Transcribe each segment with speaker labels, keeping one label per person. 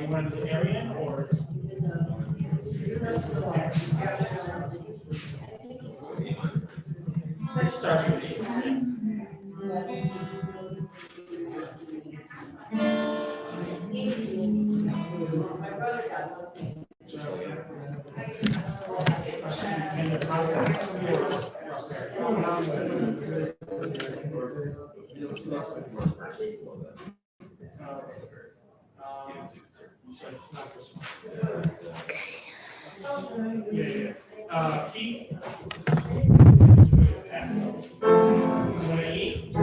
Speaker 1: You want to do Arian or? Let's start with and the process. So it's not this one. Yeah. Keith. You want to eat?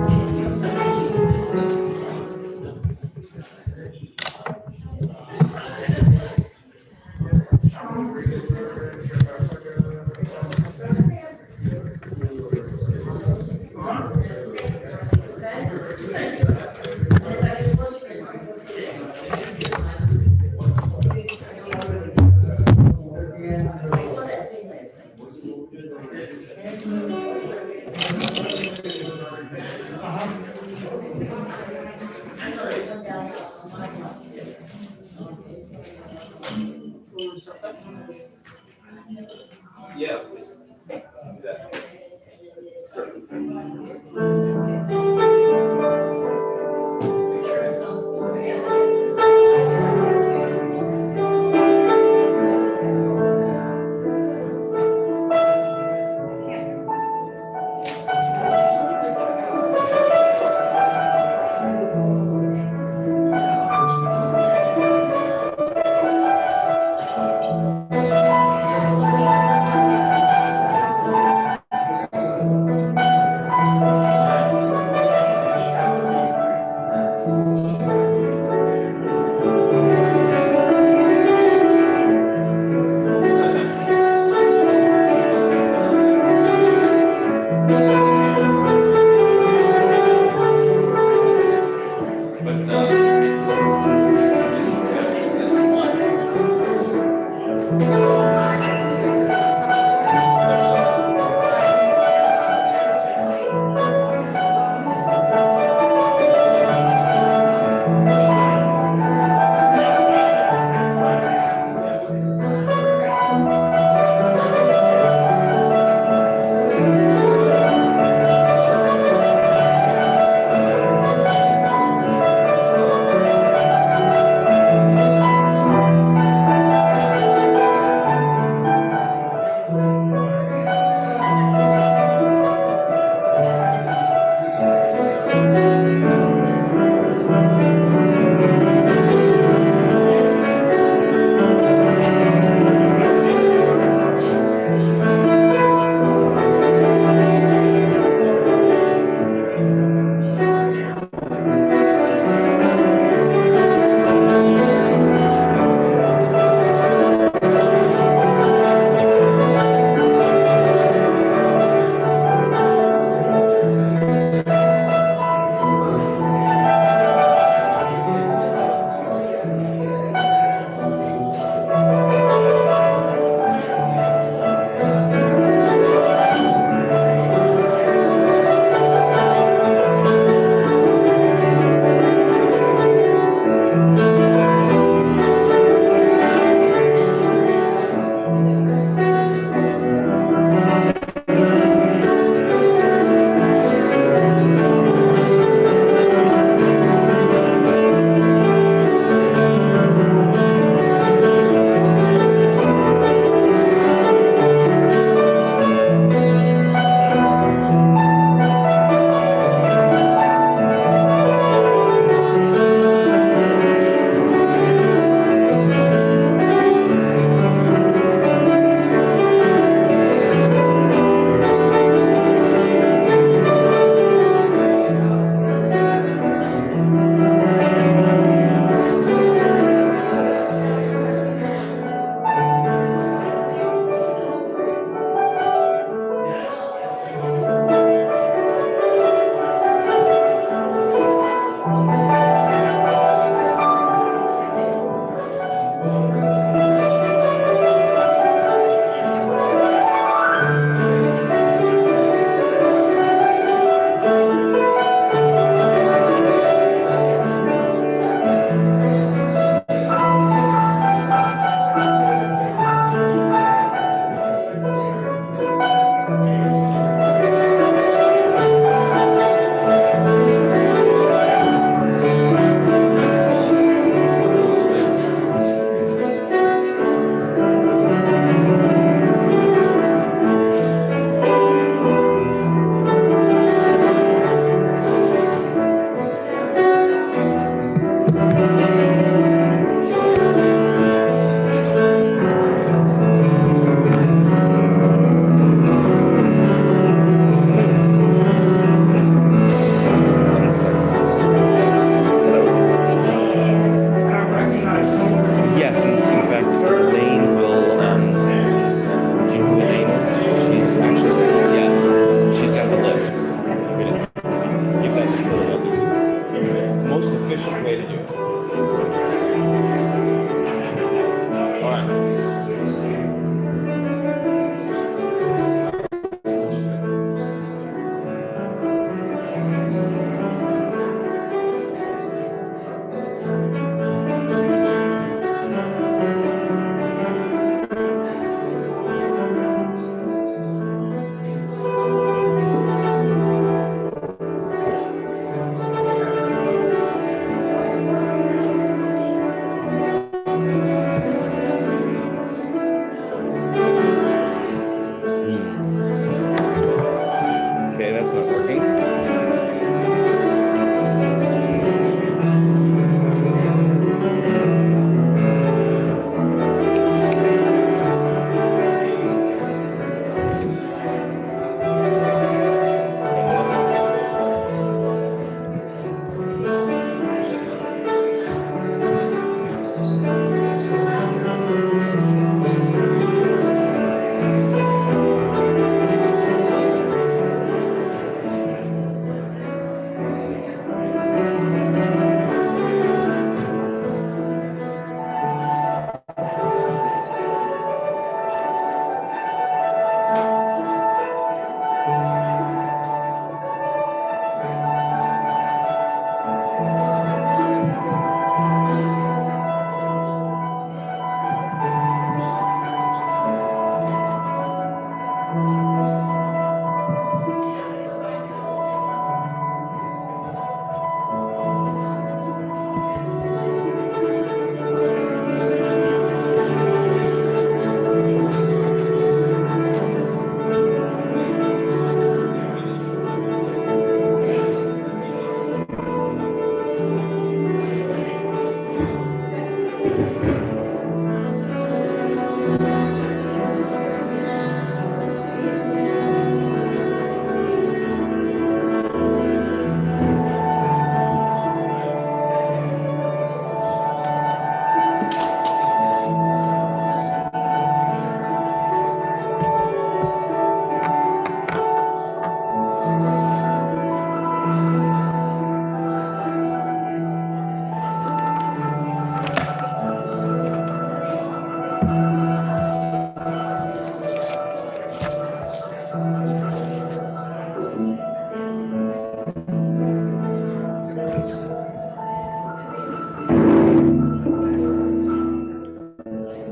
Speaker 2: Yeah.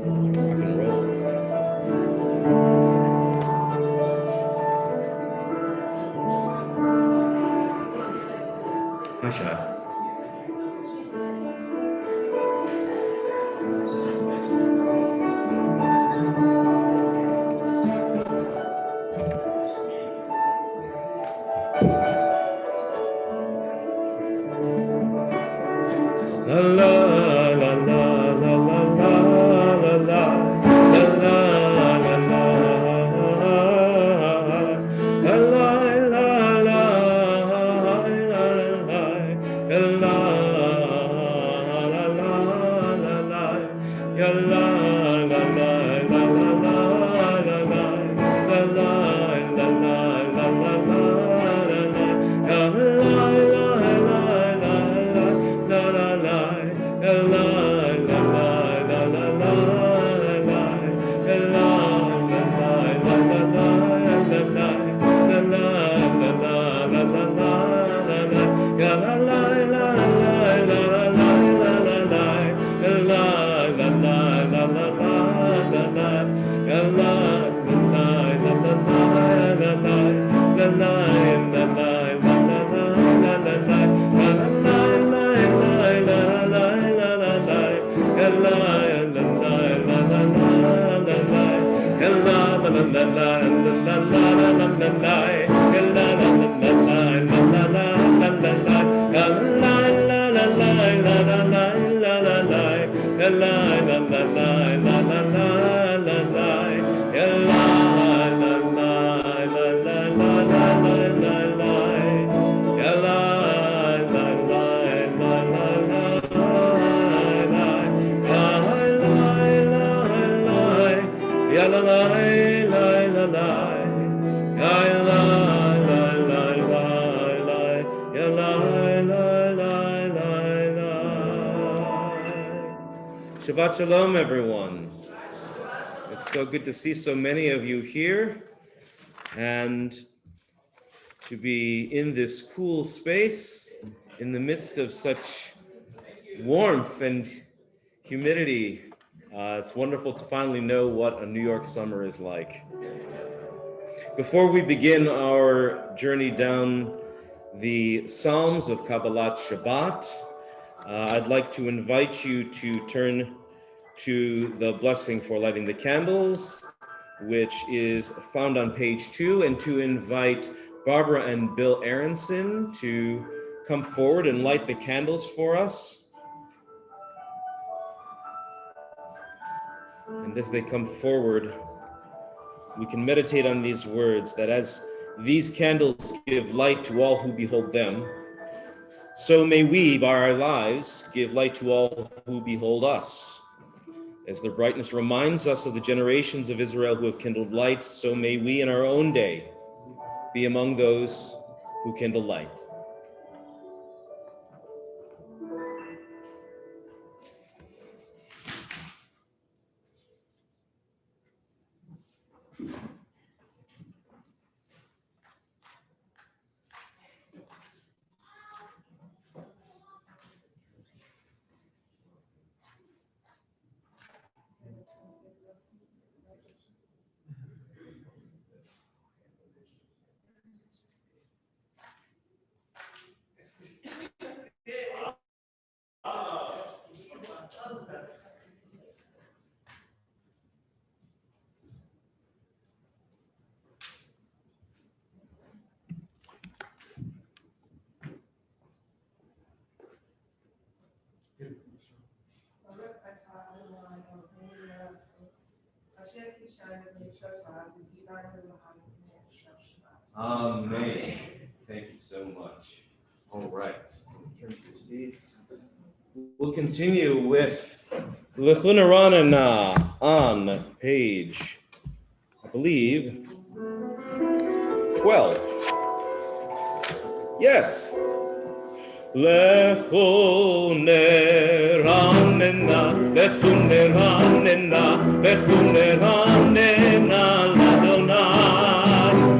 Speaker 2: Rock and roll. Hi, Shai. La la la la la la la la la la la la la la Shabbat Shalom, everyone. It's so good to see so many of you here and to be in this cool space in the midst of such warmth and humidity. It's wonderful to finally know what a New York summer is like. Before we begin our journey down the Psalms of Kabbalat Shabbat, I'd like to invite you to turn to the blessing for lighting the candles, which is found on page 2, and to invite Barbara and Bill Aronson to come forward and light the candles for us. And as they come forward, we can meditate on these words, that as these candles give light to all who behold them, so may we, by our lives, give light to all who behold us. As their brightness reminds us of the generations of Israel who have kindled light, so may we in our own day be among those who kindle light. Amen. Thank you so much. All right. Turn to your seats. We'll continue with L'chuna Ranana on page, I believe, 12. Yes. L'chuna Ranana, L'chuna Ranana, L'chuna Ranana, L'Adonai.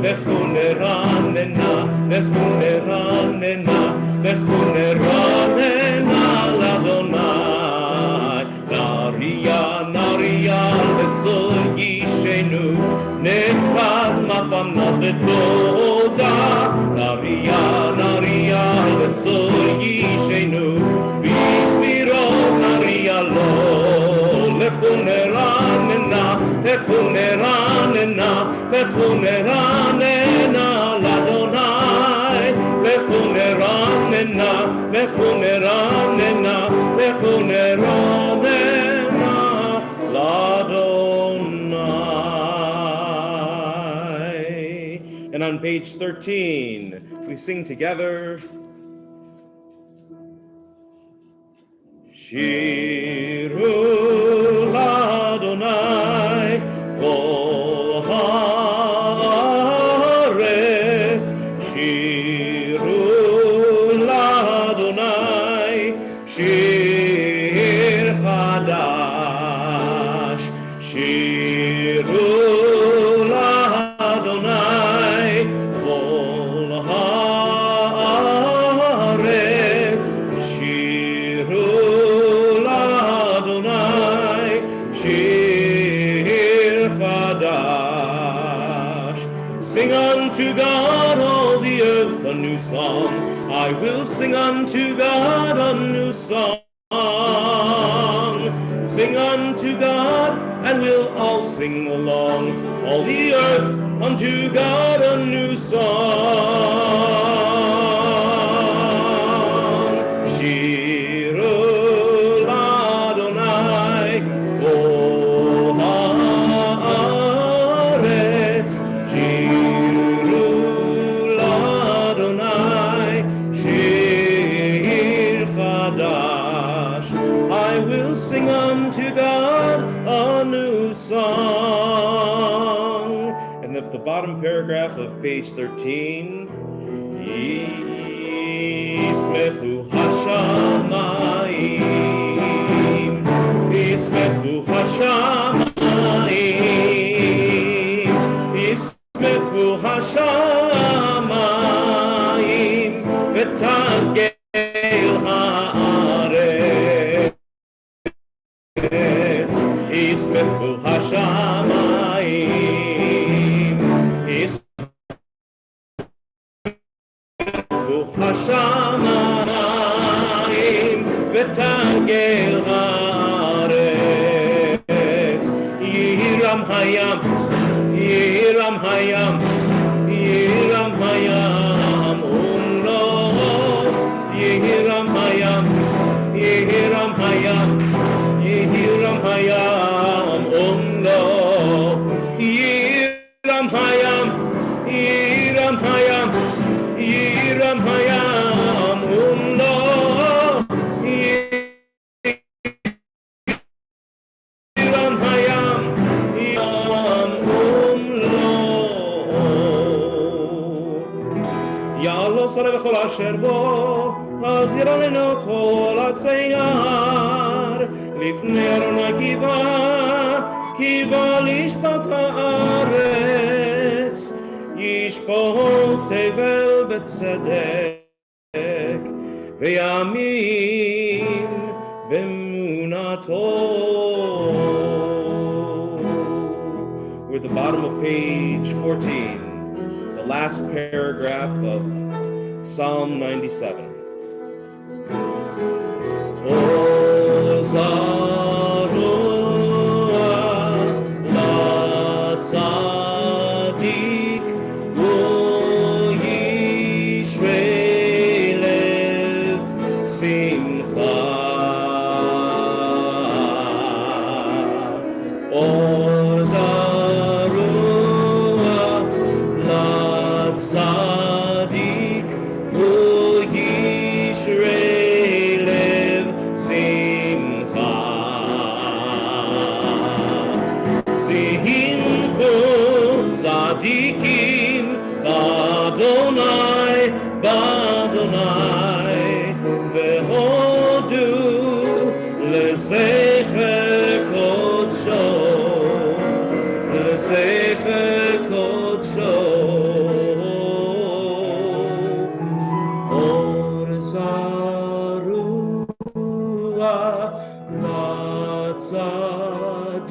Speaker 2: L'chuna Ranana, L'chuna Ranana, L'chuna Ranana, L'Adonai. Naria, Naria, nekad mafamna betoda, naria letzoy yishenu, bismiro naria lo, lefuneranena ladonai, lefuneranena ladonai. And on page 13, we sing together. Shiru ladonai kol haaretz, shiru ladonai shir chadash, shiru ladonai kol haaretz, shiru Sing unto God, all the earth, a new song. I will sing unto God a new song. Sing unto God, and we'll all sing along. All the earth, unto God a new song. Shiru ladonai kol haaretz, shiru ladonai shir chadash. I will sing unto God a new song. And the bottom paragraph of page 13. Yismechu hashamayim, yismechu hashamayim, yismechu hashamayim, v'tagel haaretz, yismechu hashamayim, hashamayim v'tagel haaretz, yiram hayam, yiram hayam, yiram hayam umlo, yiram hayam, yiram hayam, yiram hayam umlo, yiram hayam, yiram hayam, yiram hayam umlo, yiram hayam, yiram umlo. Ya'alo sareh v'chol asher bo, az yiranenu kol hatzayar, lifnei Adonai kiva lishpat haaretz, yishpot tevel b'tzedek, v'yamin b'emunato. We're at the bottom of page 14, the last paragraph of Psalm 97.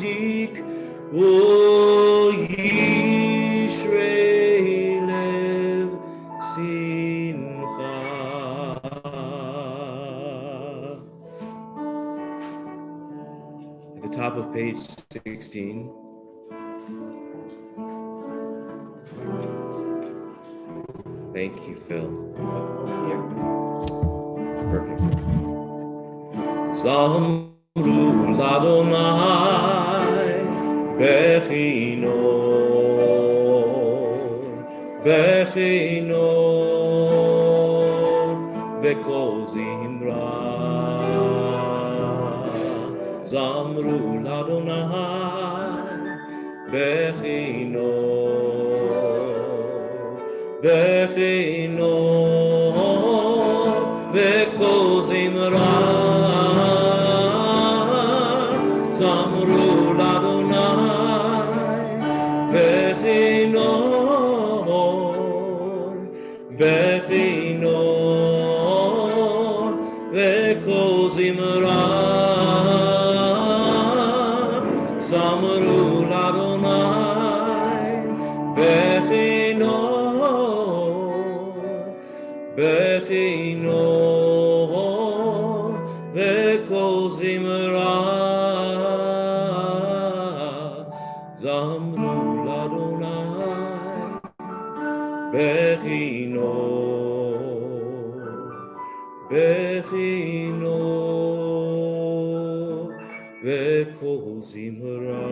Speaker 2: Tzadik, page 16. Thank you, Phil.
Speaker 1: Here.
Speaker 2: Perfect. Zamru ladonai bechino bechino vekol zimra. Zamru ladonai bechino bechino vekol zimra. Zamru ladonai bechino bechino vekol zimra. Zamru ladonai bechino bechino vekol zimra. Zamru ladonai bechino bechino vekol zimra.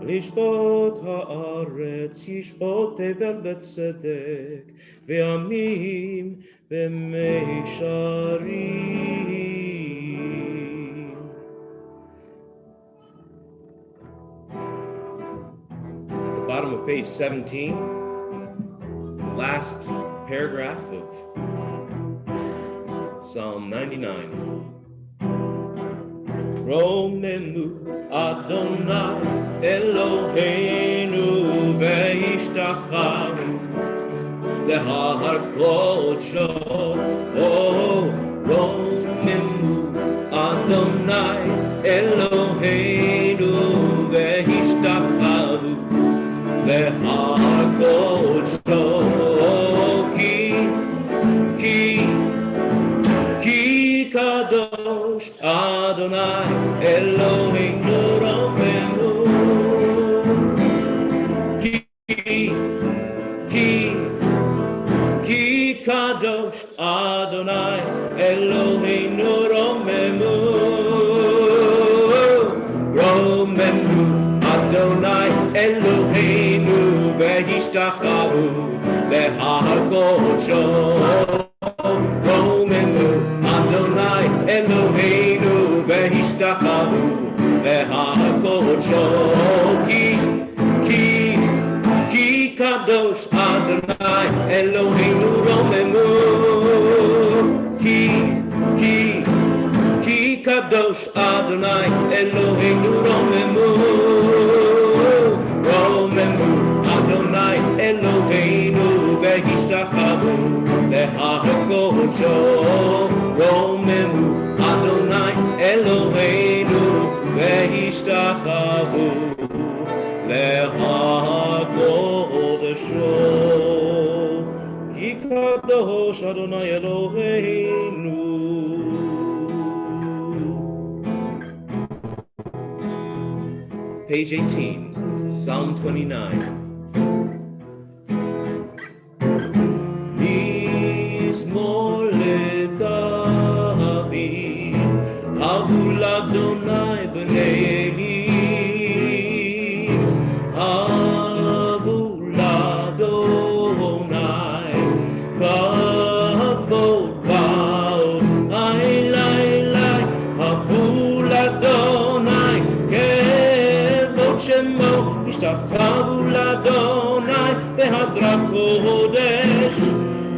Speaker 2: Lishbot haaretz yishbot tevel betzedek ve'amim b'meisharim. At the bottom of page 17, the last paragraph of Psalm 99. Romemu Adonai Eloheinu ve'ishtachavu lehar kodsho. Oh, Romemu Adonai Eloheinu ve'ishtachavu lehar kodsho. Ki kadosh Adonai Eloheinu romemu. Ki kadosh Adonai Eloheinu romemu. Romemu Adonai Eloheinu ve'ishtachavu lehar kodsho. Romemu Adonai Eloheinu ve'ishtachavu lehar kodsho. Ki kadosh Adonai Eloheinu romemu. Ki kadosh Adonai Eloheinu romemu. Romemu Adonai Eloheinu ve'ishtachavu lehar kodsho. Romemu Adonai Eloheinu ve'ishtachavu lehar kodsho. Ki kadosh Adonai Eloheinu. Page 18, Psalm 29. Adonai b'nei Elim, havu l'Adonai kavod va'oz, lai, havu l'Adonai kevod shemo, ishtachavu l'Adonai behadrat kodesh,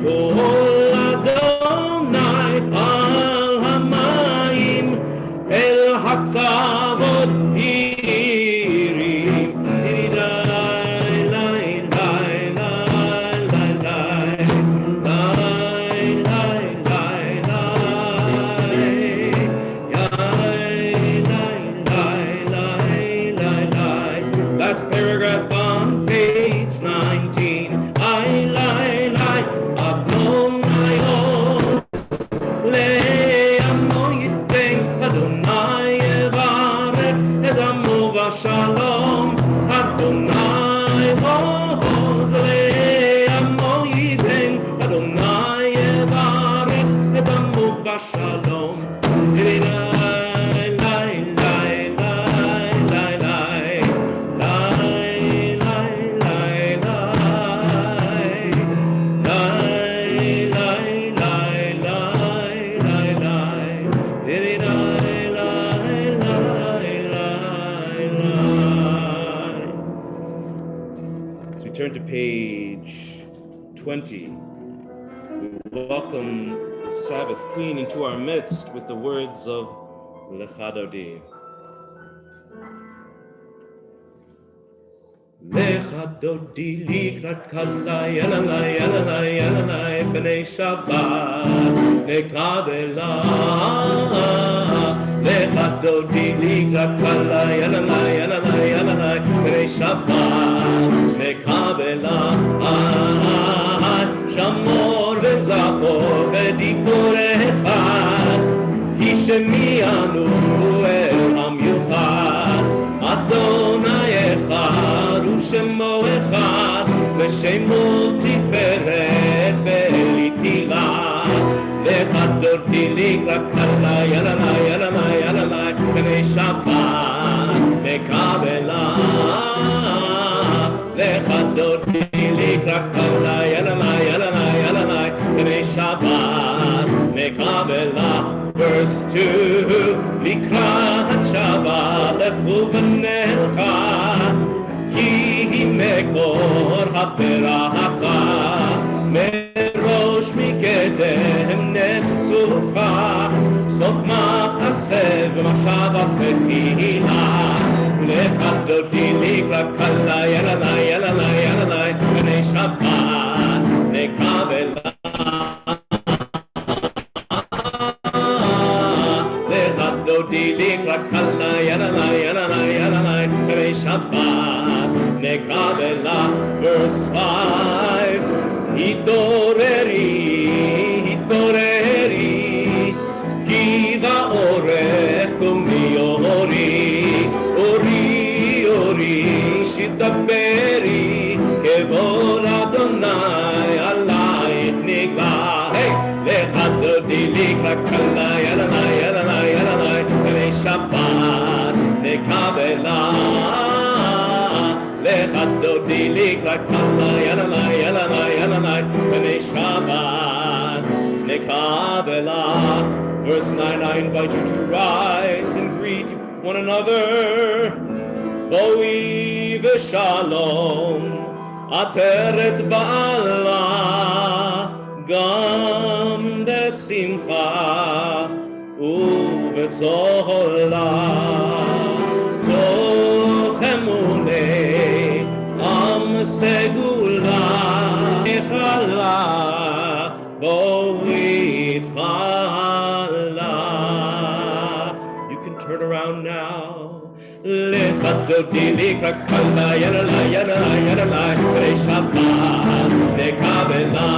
Speaker 2: kol Adonai al hamayim el hakavod hirim, last paragraph on ושלום. לי לי Turn to page 20. We welcome the Sabbath Queen into our midst with the words of Lecha Dodi. Lecha Dodi likrat kala yalalai yalalai yalalai b'nei Shabbat nekabela. Lecha Dodi likrat kala yalalai yalalai yalalai b'nei Shabbat nekabela. שמור וזכור בדיבור אחד, הישמיענו אל המיוחד. אדוני אחד ושמו אחד, ושמו תפארת ולתהילה. לך דורתי לקראת קלה, יללה יללה יללה, בני שבת מקבלה. לך דורתי לקראת קלה, יללה יללה יללה, בני שבת מקבלה. Verse 2, לקראת שבת לפו ונלכה, כי היא מקור הברכה, מראש מכתם נסוכה, סוף מעשה במחשבה תחילה. לך דודי לקראת קלה, יללה יללה יללה, בני שבת מקבלה. דודי לקראת קלה, יללה יללה יללה, בני שבת נקבלה. Verse 5, התעוררי התעוררי, כי באורך קומי אורי, אורי אורי שתדברי, כבוד אדוני עלייך נגלה. לך דודי לקראת קלה, יללה יללה יללה, בני שבת נקבלה. לך דודי לקראת קלה, יללה יללה יללה, בני שבת נקבלה. Verse 9, I invite you to rise and greet one another. בואי ושלום, עטרת בעלה, גם בשמחה ובצהלה. תוך אמוני עם סגולה, חלה בואי חלה. You can turn around now. לך דודי לקראת קלה, יללה יללה יללה, בני שבת נקבלה.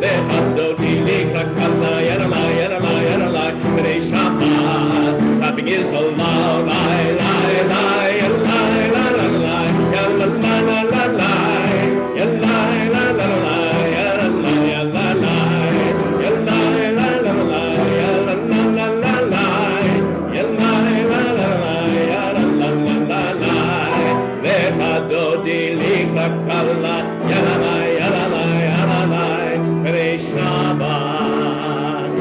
Speaker 2: לך דודי לקראת קלה, יללה יללה יללה, בני שבת. Clapping is so loud, lie lie lie lie lie lie lie, yalla la la la la, yalla la la la la, yalla yalla la, yalla la la la, yalla la la la la, yalla la la la, yalla la la la la. לך דודי לקראת קלה, יאללה יאללה יאללה, בני שבת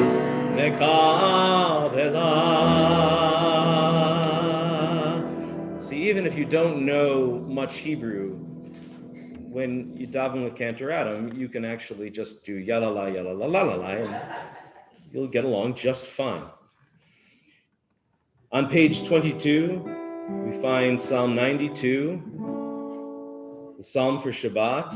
Speaker 2: נקבלה. See, even if you don't know much Hebrew, when you daven with Cantor Adam, you can actually just do yalala yalala lalala, and you'll get along just fine. On page 22, we find Psalm 92, the Psalm for Shabbat.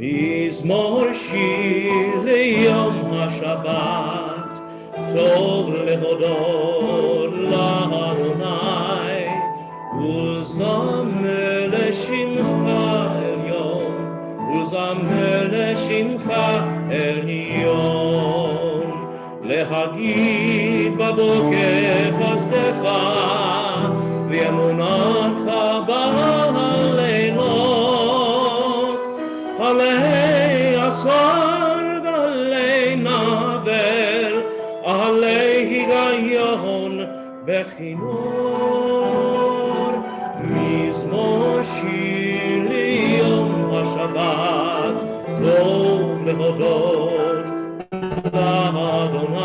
Speaker 2: מזמור שיר ליום השבת, טוב להודות לאדוני, ולזמר לשמך עליון, ולזמר לשמך עליון. להגיד בבוקר חסדך, ואמונתך בלילות. וכינור, מזמור שיר ליום השבת, טוב להודות לאדוני,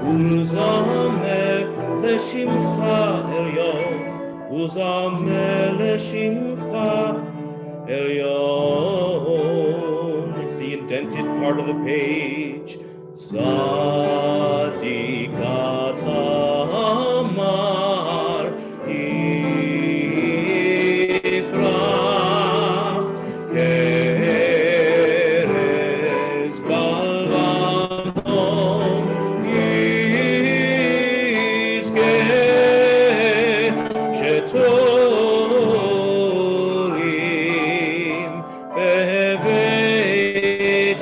Speaker 2: ולזמר לשמך עליון, ולזמר לשמך עליון. The indented part of the page. Tzaddik Amar Yifrach Keres Balvanom Yizkeh Shetulim Bevet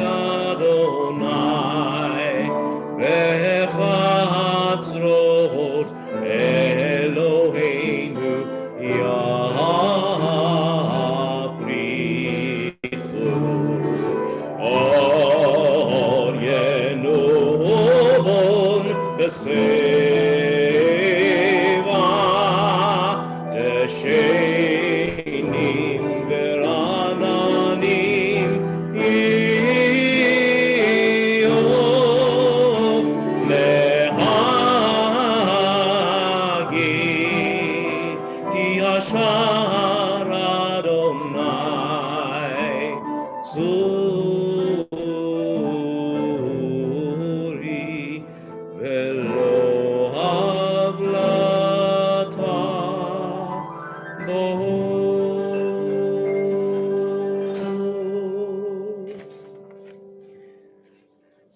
Speaker 2: Adonai Bechatzrot Eloheinu Yafrichu Or Yenuhon Beseva Deshenim Berananim Yashar Adonai Tzuri Velo Havlata Bo.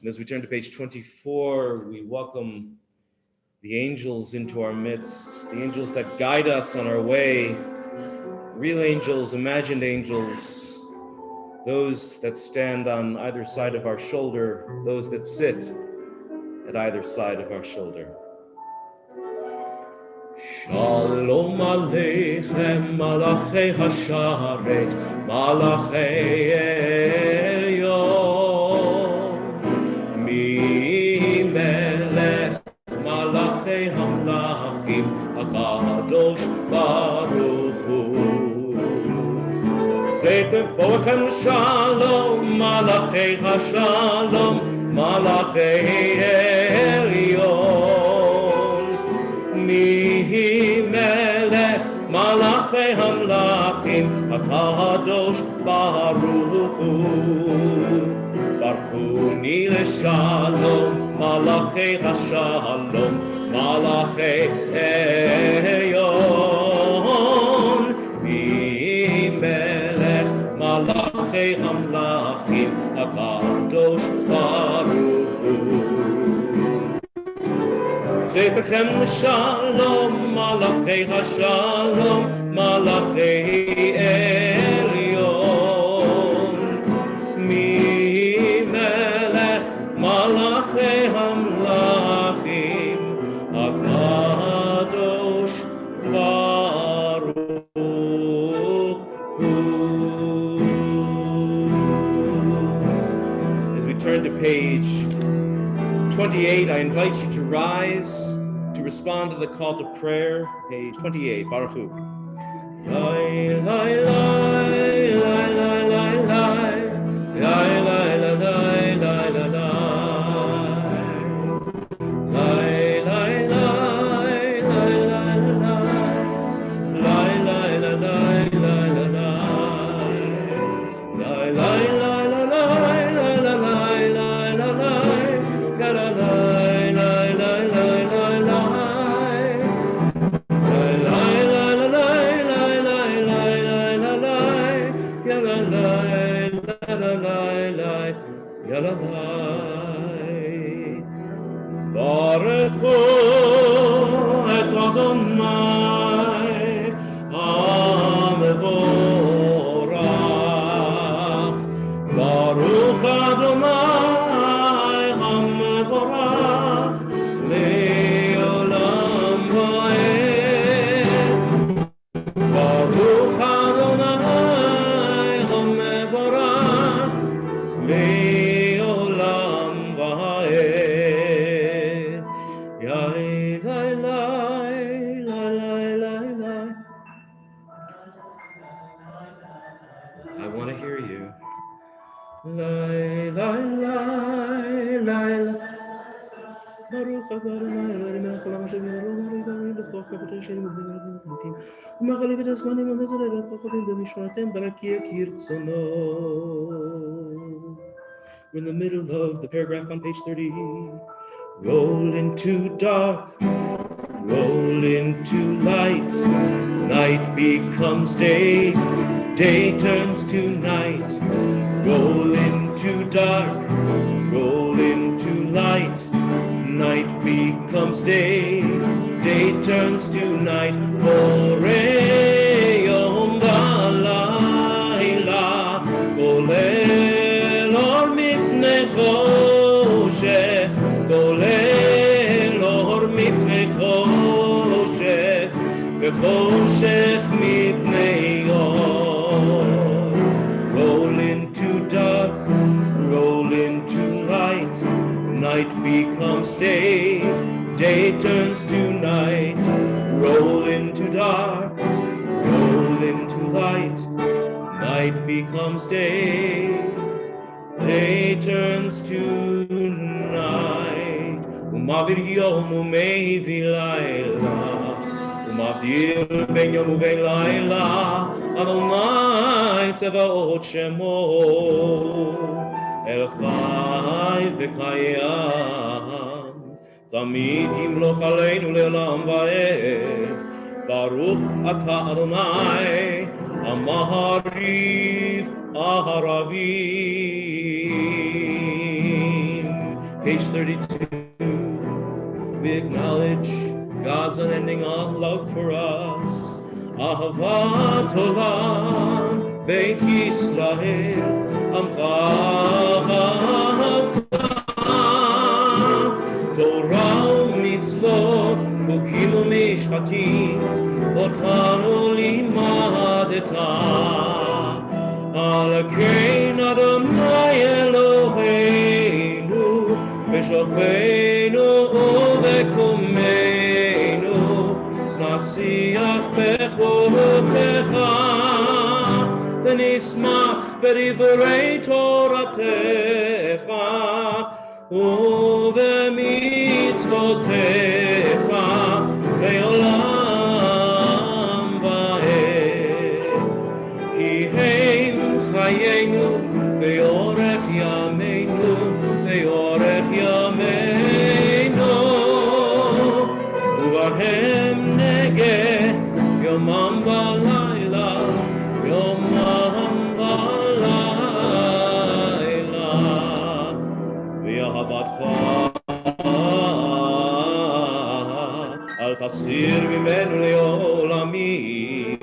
Speaker 2: And as we turn to page 24, we welcome the angels into our midst, the angels that guide us on our way, real angels, imagined angels, those that stand on either side of our shoulder, those that sit at either side of our shoulder. Shalom Aleichem, Malachei Hasharet, Malachei Elyon, Mi Melech Malachei Hamlachim, HaKadosh Baruch Hu. Zete Bochem Shalom, Malachei HaShalom, Malachei Elyon, Mi Melech Malachei Hamlachim, HaKadosh Baruch Hu. Barchuni Leshalom, Malachei HaShalom, Malachei Elyon, Mi Melech Malachei Hamlachim, HaKadosh Baruch Hu. Zetechem Shalom, Malachei HaShalom, Malachei Elyon, Mi Melech Malachei Hamlachim, HaKadosh Baruch Hu. As we turn to page 28, I invite you to rise to respond to the call to prayer. Page 28, Baruch Hu. Lai, lai, lai, lai, lai, lai, lai. Lai, lai, lai, lai, lai, lai, lai. Lai, lai, lai, lai, lai, lai. Lai, lai, lai, lai, lai, lai, lai. Lai, lai, lai, lai, lai, lai, lai, lai, lai, lai. Ya, la, lai, lai, lai, lai, lai, lai. Lai, lai, lai, lai, lai, lai, lai, lai, lai, lai. Ya, la, lai, lai, lai, lai, Yaladai. Baruchu et Adonai HaMevorach. Baruch Adonai HaMevorach Le'olam Va'ed. Baruch Adonai HaMevorach Le'olam Va'ed. want to hear you. Lai, lai, lai, lai, lai. Baruch atah Adonai Eloheinu melech haolam asher b'yado ma'ariv ha'orim b'chok ha'potashim u'b'negim u'tmukim u'machaliv et הזמנים ו'nezareh v'chochavim b'mishmatem b'rakia kirtzono. We're in the middle of the paragraph on page 30. Roll into dark, roll into light. Night becomes day, day turns to night. Roll into dark, roll into light. Night becomes day, day turns to night. Borei yom v'layla, kolel or mipnei choshech, kolel or mipnei choshech, v'choshech mipnei or. Roll into dark, roll into light. Night becomes day, day turns to night. Roll into dark, roll into light. Night becomes day, day turns to night. Umavir yom umevi laila, umavdir ben yom uvein laila. Adonai tzevaot shemo. El Chai v'Kayam, Tamid yimloch aleinu le'olam va'ed. Baruch atah Adonai, Amahariv Aharavim. Page 32. We acknowledge God's unending love for us. Ahavat olam, Beit Yisrael. Torah u'mitzvot, hukim u'mishpatim, otanu limadeta. Al kein Adonai Eloheinu, b'shokbeinu u'b'kumeinu, nasiach b'chotecha. ונשמח בדברי תורתך ובמצוותיך לעולם ועד. כי הם חיינו ואורך ימינו ואורך ימינו, ובהם נגה יומם ולילה, יומם ולילה, ואהבתך אל תסיר ממנו לעולמים.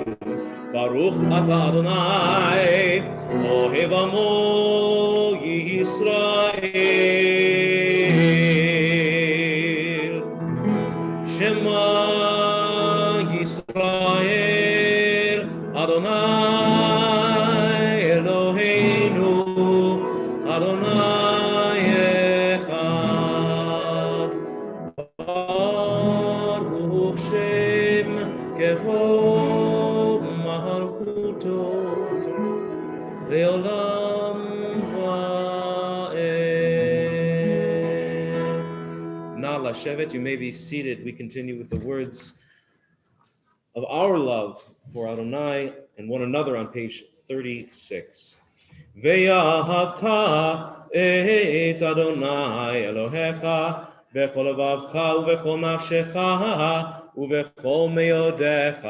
Speaker 2: ברוך אתה אדוני אוהב עמו ישראל. שמע ישראל אדוני אלוהינו אדוני אחד. ברוך שם כבוד מלכותו לעולם ועד. Now לשבת, you may be seated. We continue with the words of our love for Adonai and one another on page 36. ואהבת את אדוני אלוהיך בכל לבבך ובכל נפשך ובכל מאודיך,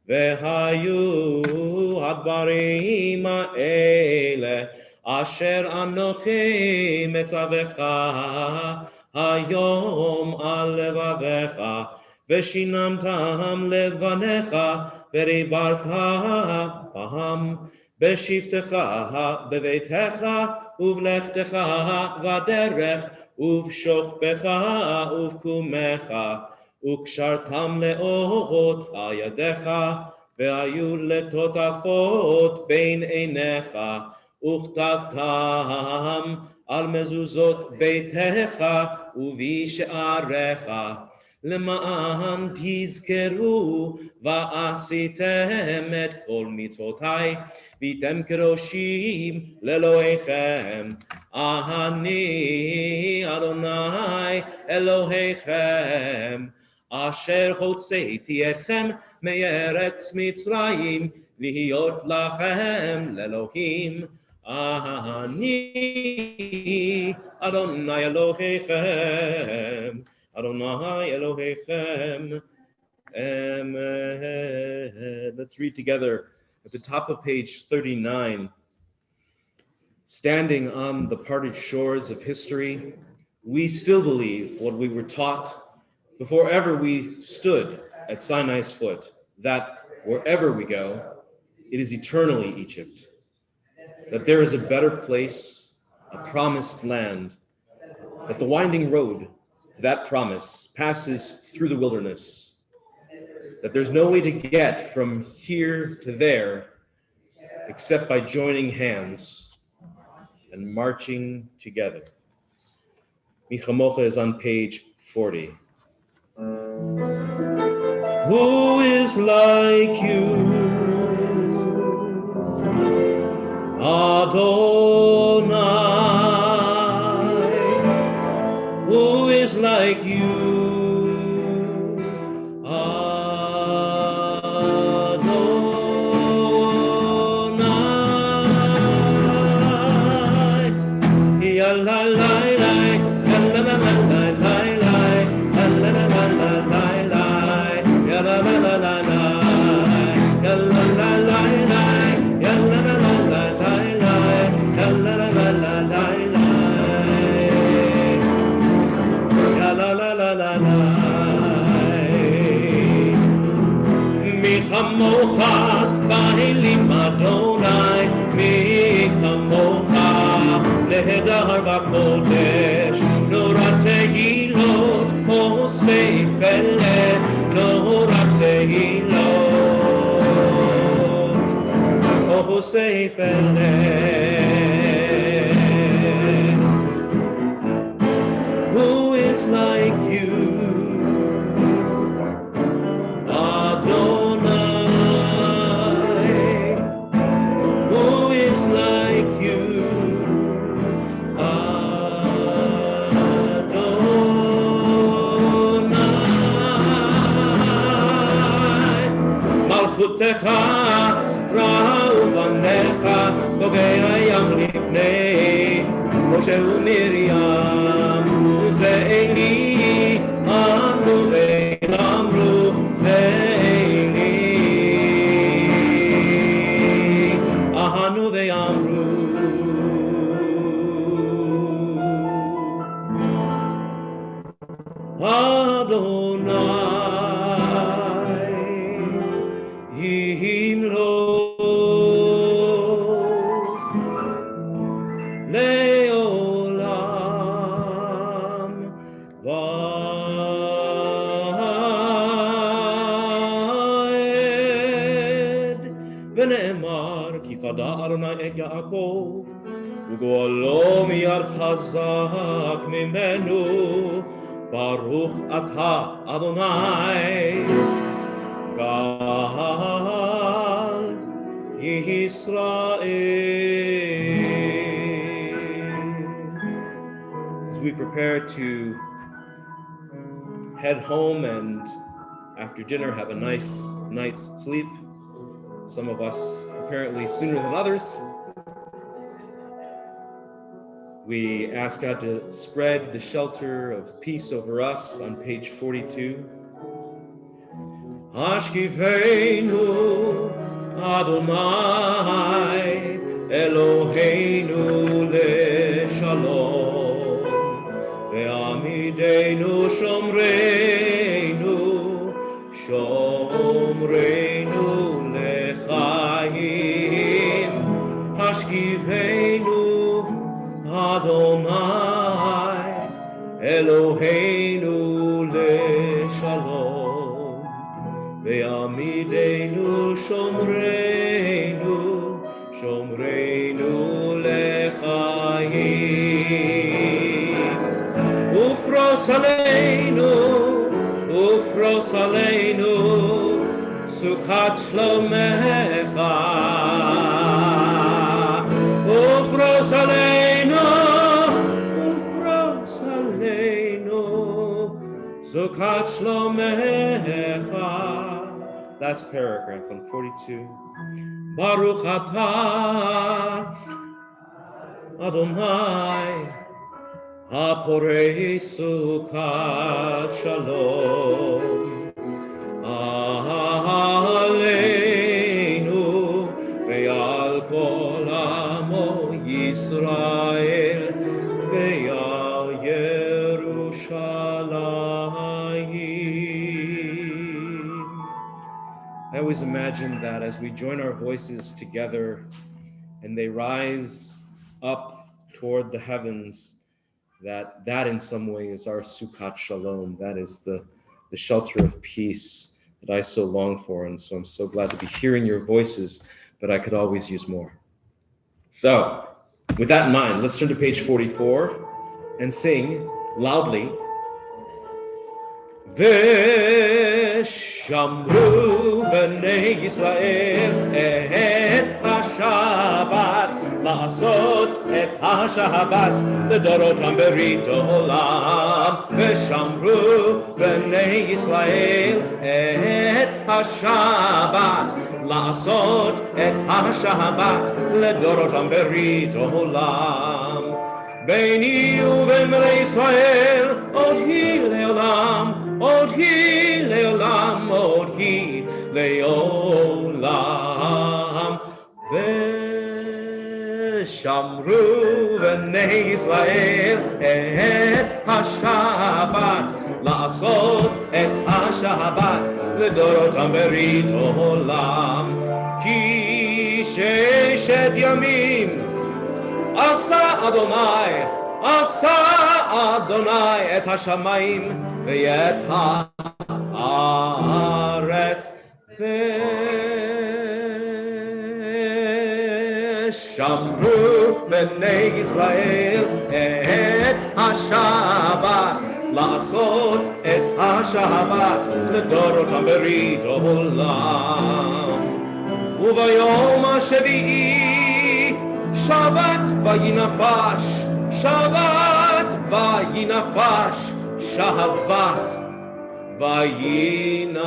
Speaker 2: והיו הדברים האלה אשר אנוכי מצווך היום על לבביך, ושיננתם לבניך ודיברת בהם בשבתך בביתך ובלכתך בדרך ובשוכבך ובקומך, וקשרתם לאות על ידיך והיו לטוטפות בין עיניך, וכתבתם על מזוזות ביתך ובשעריך, למען תזכרו ועשיתם את כל מצוותיי, והייתם קדושים לאלוהיכם. אני אדוני אלוהיכם, אשר הוצאתי אתכם מארץ מצרים, להיות לכם לאלוהים. אני אדוני אלוהיכם, אדוני אלוהיכם. Let's read together at the top of page 39. Standing on the parted shores of history, we still believe what we were taught before ever we stood at Sinai's foot, that wherever we go, it is eternally Egypt, that there is a better place, a promised land, that the winding road to that promise passes through the wilderness, that there's no way to get from here to there except by joining hands and marching together. Michamocha is on page 40. Who is like you, Adonai? Who is like you, Kamocha ba'ilim Adonai, mi kamocha lehedar b'kodesh, norat tehilot osei felet, norat tehilot osei felet. Who is like you, Malchutecha ra'u banecha bogei hayam lifnei Moshe u'Miriam ze'eli amru ve'amru ze'eli ahanu ve'amru Adonai Adonai et Yaakov, ugolo miyad chazak mimenu, Baruch ata Adonai, Gal Yisrael. As we prepare to head home and after dinner have a nice night's sleep, some of us apparently sooner than others, we ask God to spread the shelter of peace over us on page 42. Hashkifeinu Adonai Eloheinu leShalom ve'amideinu shomreinu shomreinu lechayim Hashkifeinu Adonai Eloheinu leShalom ve'amideinu shomreinu shomreinu lechayim ufros aleinu Sukkot Shlomecha Ufros Aleinu Sukkot Shlomecha. Last paragraph on 42. Baruch atah Adonai Haporei Sukkot Shalom Aleinu ve'al kol amo Yisrael ve'al Yerushalayim. I always imagine that as we join our voices together and they rise up toward the heavens, that in some way is our Sukkot Shalom. That is the shelter of peace that I so long for. And so I'm so glad to be hearing your voices, but I could always use more. So with that in mind, let's turn to page 44 and sing loudly. Veshamru b'nei Yisrael et ha-Shabbat la'asot et ha-Shabbat לדורותם ברית עולם. ושמרו בני ישראל את השבת לעשות את השבת לדורותם ברית עולם. ביני ובין בני ישראל עוד היא לעולם, עוד היא לעולם, עוד היא לעולם. ושמרו בני ישראל את השבת לעשות את השבת לדורותם ברית עולם. כי ששת ימים עשה אדוני את השמיים ואת הארץ. ושמרו בני ישראל את השבת לעשות את השבת לדורותם ברית עולם. וביום השביעי שבת וינפש, שבת וינפש, שבת וינפש.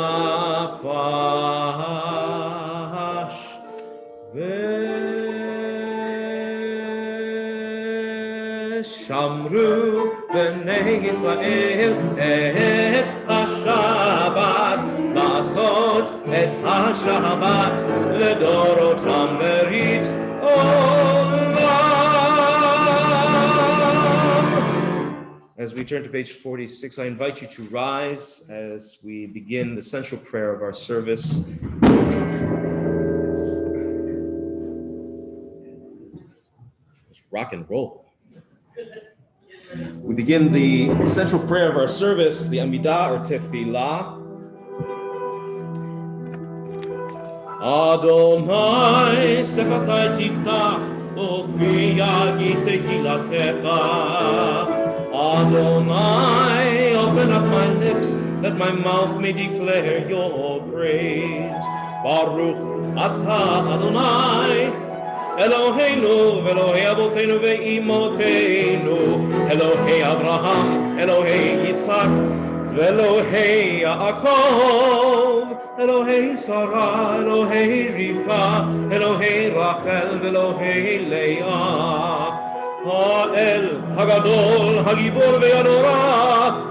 Speaker 2: ושמרו בני ישראל את השבת לעשות את השבת לדורותם ברית עולם. As we turn to page 46, I invite you to rise as we begin the central prayer of our service. Let's rock and roll. We begin the central prayer of our service, the Amidah or Tefillah. Adonai sefatai tiftach ufi yagi tehilatecha. Adonai, open up my lips that my mouth may declare your praise. Baruch atah Adonai Eloheinu ve'Elohei Avoteinu ve'Imoteinu, Elohei Avraham, Elohei Yitzhak, ve'Elohei Yaakov, Elohei Sarah, Elohei Rivka, Elohei Rachel, ve'Elohei Leah. Ha'el Hagadol, Hagibor ve'Yanora,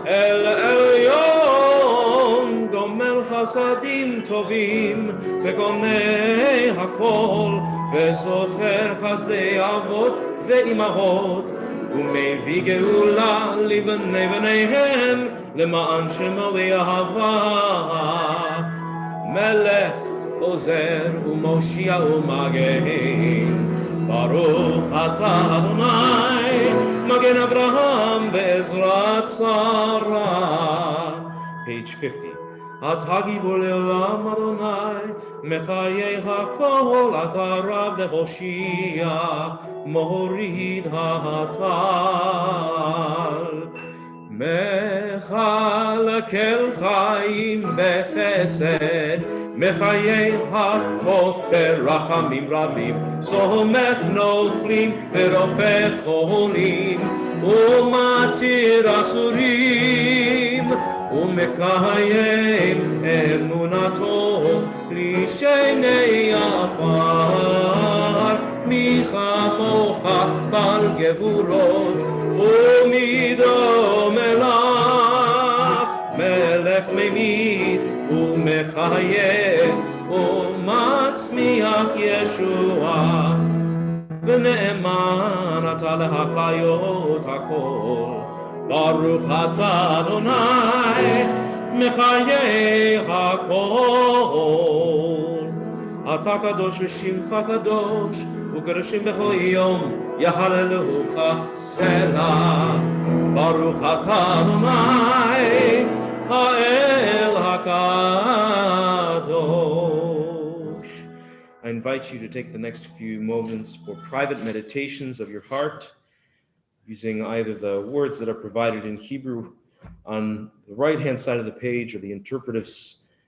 Speaker 2: El Elyon, Gomer Chasadim Tovim, ve'Gonei Hakol, וזוכר חסדי אבות ואימהות, ומביא גאולה לבני בניהם, למען שמו ואהבה. מלך עוזר ומושיע ומגן, ברוך אתה אדוני, מגן אברהם בעזרת שרה. Page 50. אתה גיבור לעולם אדוני, מחיי הכל אתה רב להושיע, מוריד הטל. מחלקל חיים בחסד, מחיי הכל ברחמים רבים, סומך נופלים ורופא חולים, ומתיר אסורים, ומקיים אמונתו לשני עפר, מי כמוך בעל גבורות ומידו מלך, מלך ממית ומחיה ומצמיח ישועה, ונאמן אתה להחיות הכל. ברוך אתה אדוני מחיי הכל. אתה קדוש ושמך קדוש, וקדושים בכל יום יהללוך סלה. ברוך אתה אדוני האל הקדוש. I invite you to take the next few moments for private meditations of your heart, using either the words that are provided in Hebrew on the right-hand side of the page, or the interpretive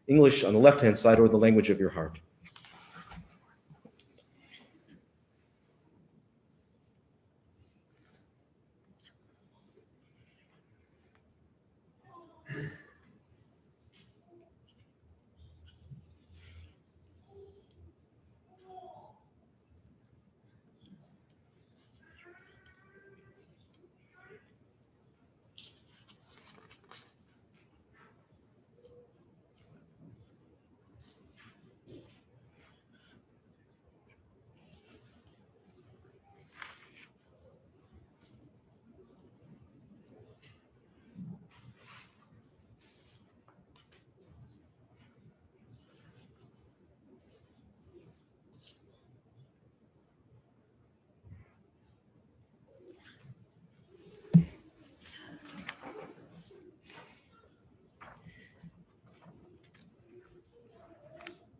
Speaker 2: English on the left-hand side, or the language of your heart.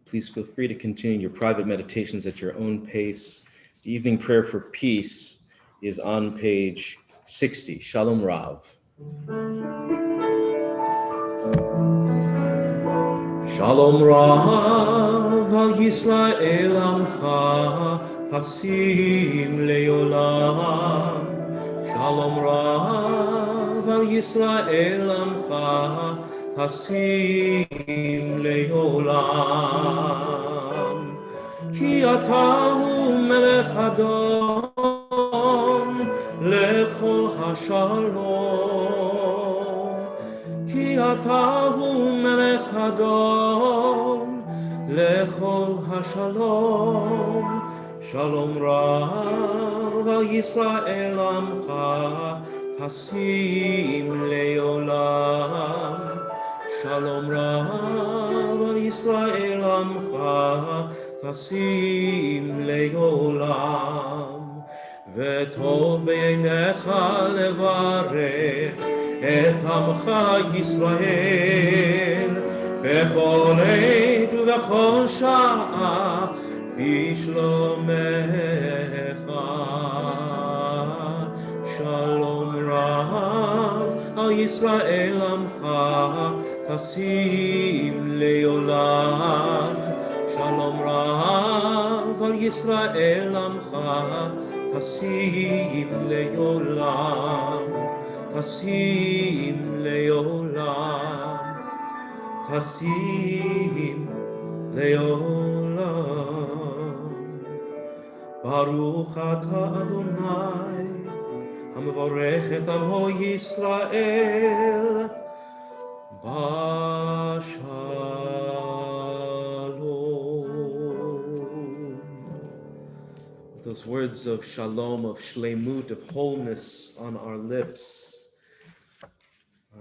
Speaker 2: Please feel free to continue your private meditations at your own pace. The evening prayer for peace is on page 60. Shalom Rav. Shalom Rav al Yisrael amcha tasim leolam. Shalom Rav al Yisrael amcha tasim leolam. Ki atahu melech adon lechol hashalom. Ki atahu melech adon lechol hashalom. Shalom rav al Yisrael amcha tasim leolam. Shalom rav al Yisrael amcha tasim leolam. וטוב בעיניך לברך את עמך ישראל בכל עת ובכל שעה בשלומך. שלום רב על ישראל עמך תשים לעולם. שלום רב על ישראל עמך תשים לעולם, תשים לעולם, תשים לעולם. ברוך אתה אדוני המברך את עמו ישראל בשלום. Those words of shalom, of shlemut, of wholeness on our lips,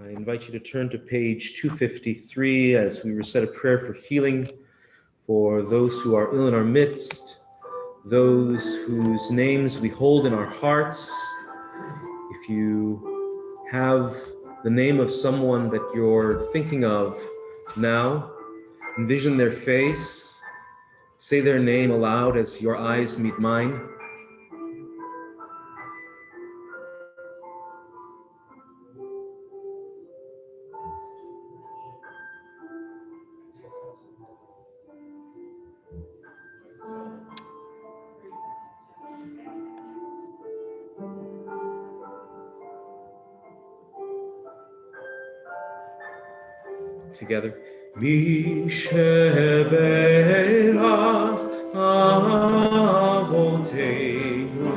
Speaker 2: I invite you to turn to page 253 as we recite a prayer for healing for those who are ill in our midst, those whose names we hold in our hearts. If you have the name of someone that you're thinking of now, envision their face. Say their name aloud as your eyes meet mine. together. Misheberach Avoteinu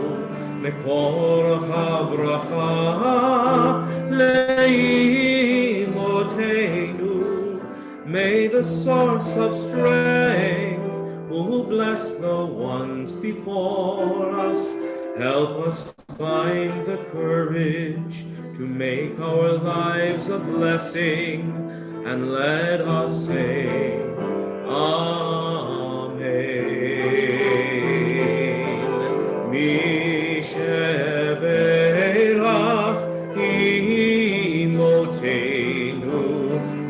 Speaker 2: Mekor HaBracha Leimoteinu. May the source of strength, who bless the ones before us, help us find the courage to make our lives a blessing, and let us say, Amen. Misheberach Imoteinu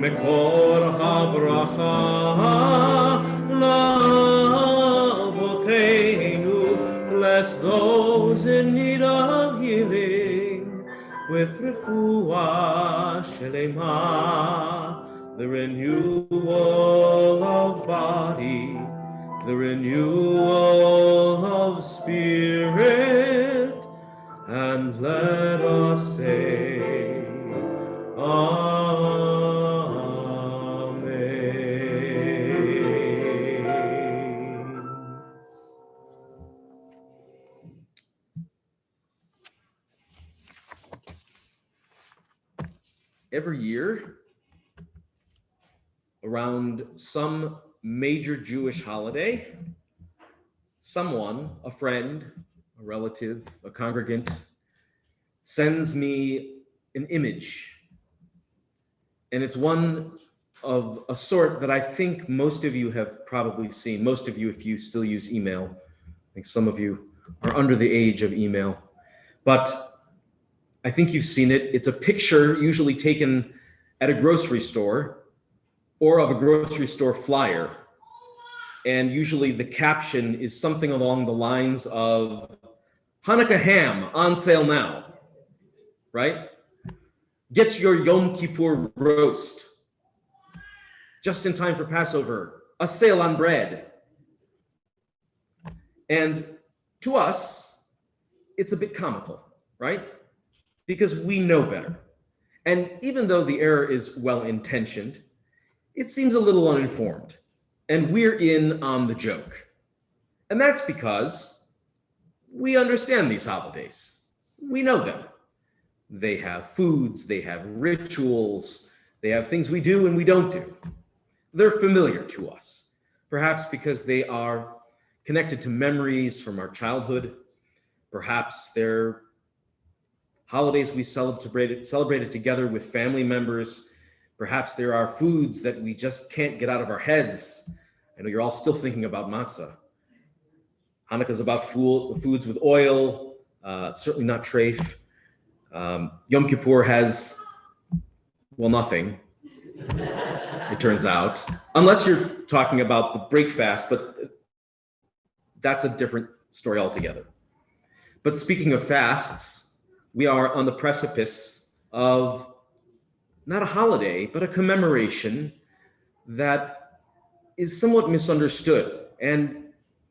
Speaker 2: Mekor HaBracha Lavoteinu. Bless those in need of healing with refuah shelema, the renewal of body, the renewal of spirit, and let us say, Amen. Every year, around some major Jewish holiday, someone, a friend, a relative, a congregant, sends me an image. And it's one of a sort that I think most of you have probably seen. Most of you, if you still use email. I think some of you are under the age of email. But I think you've seen it. It's a picture usually taken at a grocery store or of a grocery store flyer. And usually the caption is something along the lines of Hanukkah ham on sale now, right? Get your Yom Kippur roast just in time for Passover, a sale on bread. And to us, it's a bit comical, right? Because we know better. And even though the error is well-intentioned, it seems a little uninformed. And we're in on the joke. And that's because we understand these holidays. We know them. They have foods, they have rituals, they have things we do and we don't do. They're familiar to us, perhaps because they are connected to memories from our childhood. Perhaps they're holidays we celebrated together with family members. Perhaps there are foods that we just can't get out of our heads. I know you're all still thinking about matzah. Hanukkah's about foods with oil, certainly not treif. Yom Kippur has, well, nothing, it turns out. Unless you're talking about the break fast, but that's a different story altogether. But speaking of fasts, we are on the precipice of not a holiday, but a commemoration that is somewhat misunderstood and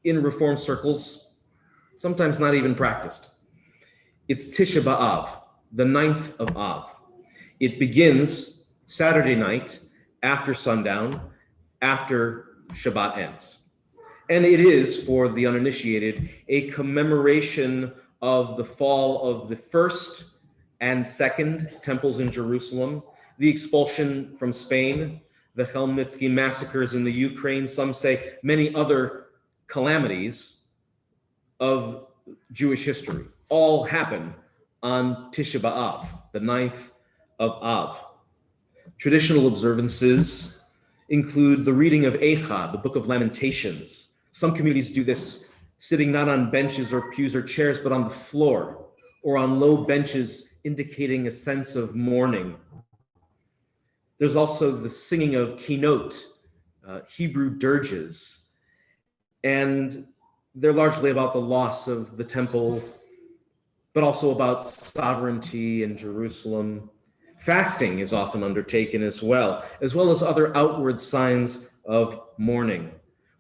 Speaker 2: in Reform circles, sometimes not even practiced. It's Tisha B'Av, the 9th of Av. It begins Saturday night after sundown, after Shabbat ends. And it is, for the uninitiated, a commemoration of the fall of the first and second temples in Jerusalem, the expulsion from Spain, the Chmelnytsky massacres in the Ukraine, some say many other calamities of Jewish history, all happen on Tisha B'Av, the 9th of Av. Traditional observances include the reading of Eicha, the Book of Lamentations. Some communities do this sitting not on benches or pews or chairs, but on the floor or on low benches, indicating a sense of mourning. There's also the singing of kinot, Hebrew dirges, and they're largely about the loss of the temple, but also about sovereignty in Jerusalem. Fasting is often undertaken as well as other outward signs of mourning.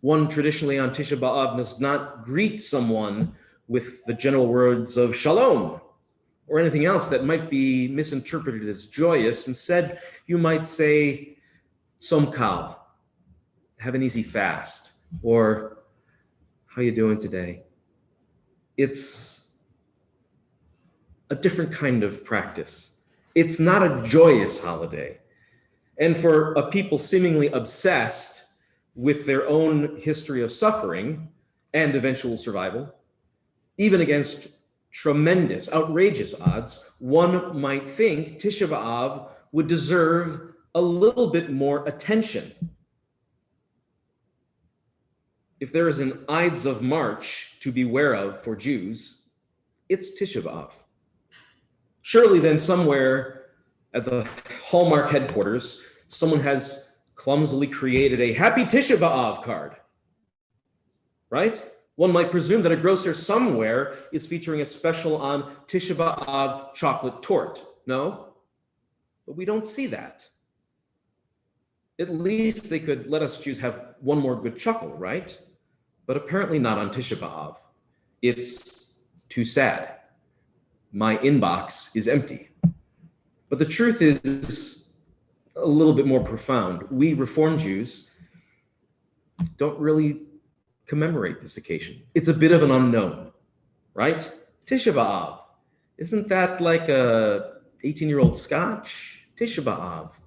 Speaker 2: One traditionally on Tisha B'Av does not greet someone with the general words of shalom or anything else that might be misinterpreted as joyous. Instead, you might say, Som Khao, have an easy fast, or how you doing today? It's a different kind of practice. It's not a joyous holiday. And for a people seemingly obsessed with their own history of suffering and eventual survival, even against tremendous, outrageous odds, one might think Tisha B'Av would deserve a little bit more attention. If there is an Ides of March to beware of for Jews, it's Tisha B'Av. Surely then somewhere at the Hallmark headquarters, someone has clumsily created a Happy Tisha B'Av card, right? One might presume that a grocer somewhere is featuring a special on Tisha B'Av chocolate torte. No, but we don't see that. At least they could let us Jews have one more good chuckle, right? But apparently not on Tisha B'Av. It's too sad. My inbox is empty. But the truth is a little bit more profound. We Reform Jews don't really commemorate this occasion. It's a bit of an unknown, right? Tisha B'Av. Isn't that like a 18-year-old Scotch? Tisha B'Av.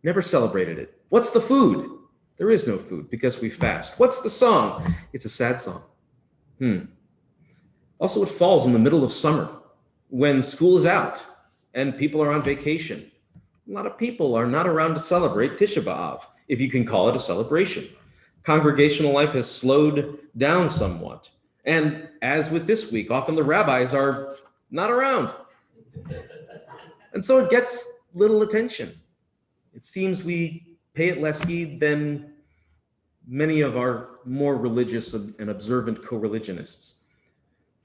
Speaker 2: Never celebrated it. What's the food? There is no food because we fast. What's the song? It's a sad song. Also, it falls in the middle of summer when school is out and people are on vacation. A lot of people are not around to celebrate Tisha B'Av, if you can call it a celebration. Congregational life has slowed down somewhat. And as with this week, often the rabbis are not around. And so it gets little attention. It seems we pay it less heed than many of our more religious and observant co-religionists.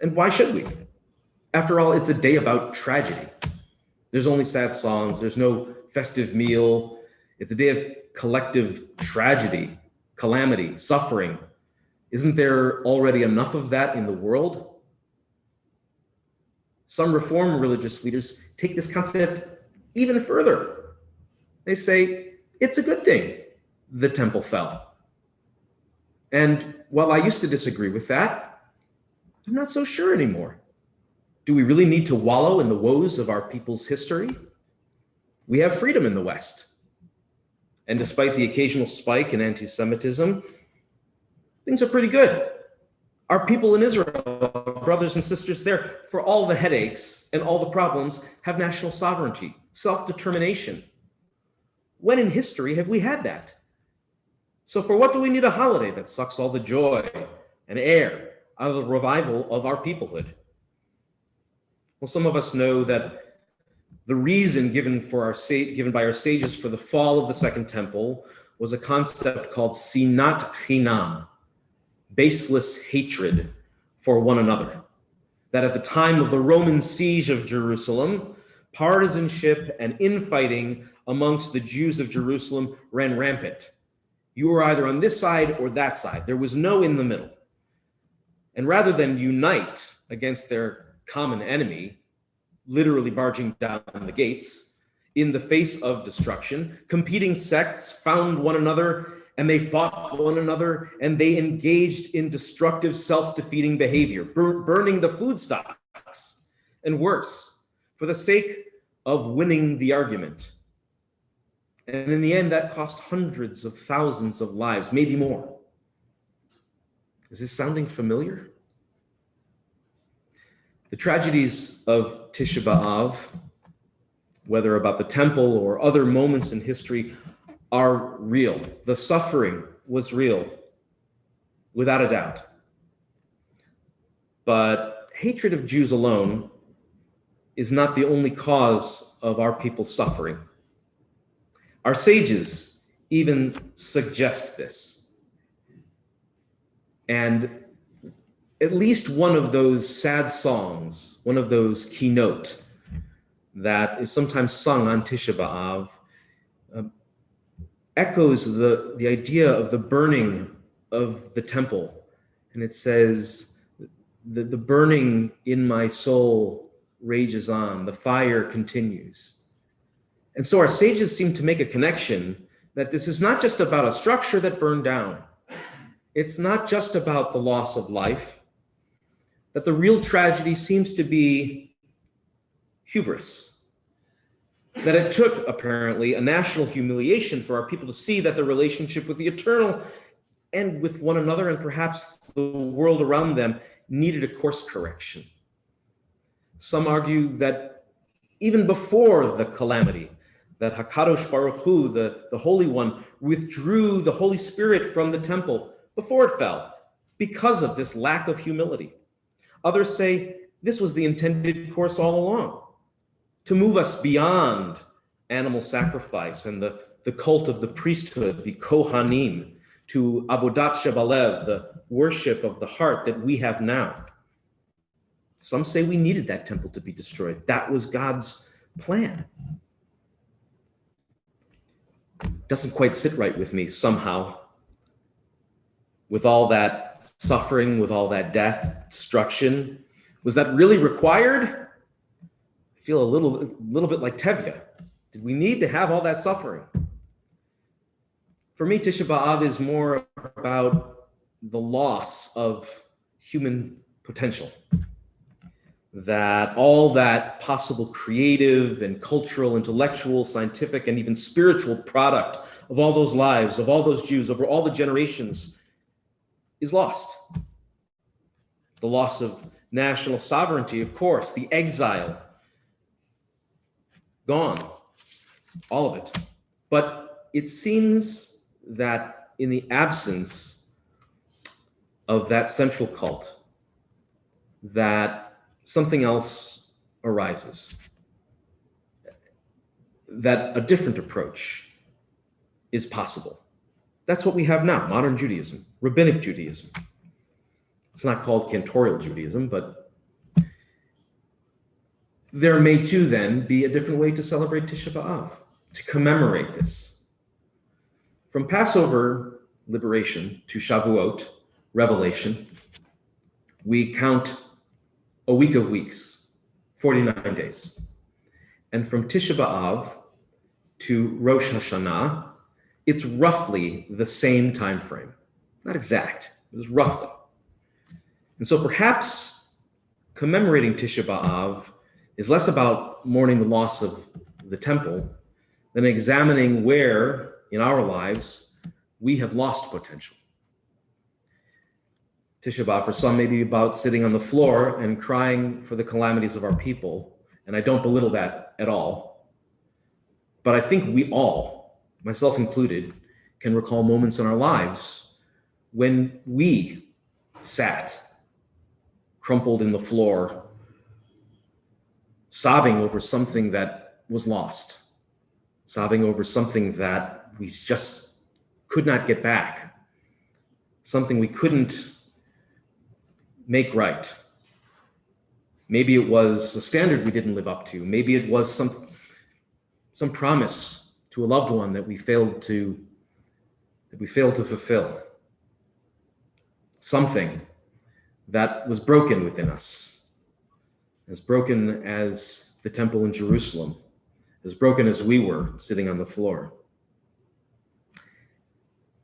Speaker 2: And why should we? After all, it's a day about tragedy. There's only sad songs. There's no festive meal. It's a day of collective tragedy, calamity, suffering. Isn't there already enough of that in the world? Some Reform religious leaders take this concept even further. They say, it's a good thing the temple fell. And while I used to disagree with that, I'm not so sure anymore. Do we really need to wallow in the woes of our people's history? We have freedom in the West. And despite the occasional spike in anti-Semitism, things are pretty good. Our people in Israel, brothers and sisters there, for all the headaches and all the problems, have national sovereignty, self-determination. When in history have we had that? So for what do we need a holiday that sucks all the joy and air out of the revival of our peoplehood? Well, some of us know that the reason given by our sages for the fall of the Second Temple was a concept called sinat chinam, baseless hatred for one another. That at the time of the Roman siege of Jerusalem, partisanship and infighting amongst the Jews of Jerusalem ran rampant. You were either on this side or that side. There was no in the middle. And rather than unite against their common enemy, literally barging down the gates, in the face of destruction, competing sects found one another and they fought one another and they engaged in destructive, self-defeating behavior, burning the food stocks and worse, for the sake of winning the argument. And in the end, that cost hundreds of thousands of lives, maybe more. Is this sounding familiar? The tragedies of Tisha B'Av, whether about the temple or other moments in history, are real. The suffering was real, without a doubt. But hatred of Jews alone is not the only cause of our people's suffering. Our sages even suggest this. And at least one of those sad songs, one of those keynote that is sometimes sung on Tisha B'Av, echoes the idea of the burning of the temple. And it says, the burning in my soul rages on, the fire continues. And so our sages seem to make a connection that this is not just about a structure that burned down. It's not just about the loss of life, that the real tragedy seems to be hubris. That it took, apparently, a national humiliation for our people to see that the relationship with the eternal and with one another and perhaps the world around them needed a course correction. Some argue that even before the calamity, that HaKadosh Baruch Hu, the Holy One, withdrew the Holy Spirit from the temple before it fell because of this lack of humility. Others say this was the intended course all along, to move us beyond animal sacrifice and the cult of the priesthood, the Kohanim, to Avodat Shebalev, the worship of the heart that we have now. Some say we needed that temple to be destroyed. That was God's plan. Doesn't quite sit right with me somehow. With all that suffering, with all that death, destruction, was that really required? I feel a little bit like Tevye. Did we need to have all that suffering? For me, Tisha B'Av is more about the loss of human potential. That all that possible creative and cultural, intellectual, scientific, and even spiritual product of all those lives, of all those Jews, over all the generations, is lost. The loss of national sovereignty, of course, the exile, gone, all of it. But it seems that in the absence of that central cult, that something else arises, that a different approach is possible. That's what we have now, modern Judaism, rabbinic Judaism. It's not called cantorial Judaism, but there may too then be a different way to celebrate Tisha B'Av, to commemorate this. From Passover liberation to Shavuot, Revelation, we count a week of weeks, 49 days. And from Tisha B'Av to Rosh Hashanah, it's roughly the same time frame. Not exact, it was roughly. And so perhaps commemorating Tisha B'Av is less about mourning the loss of the temple than examining where in our lives we have lost potential. Tisha B'Av for some may be about sitting on the floor and crying for the calamities of our people, and I don't belittle that at all. But I think we all, myself included, can recall moments in our lives when we sat crumpled in the floor, sobbing over something that was lost, sobbing over something that we just could not get back, something we couldn't make right. Maybe it was a standard we didn't live up to. Maybe it was some promise to a loved one that we failed to fulfill. Something that was broken within us, as broken as the temple in Jerusalem, as broken as we were sitting on the floor.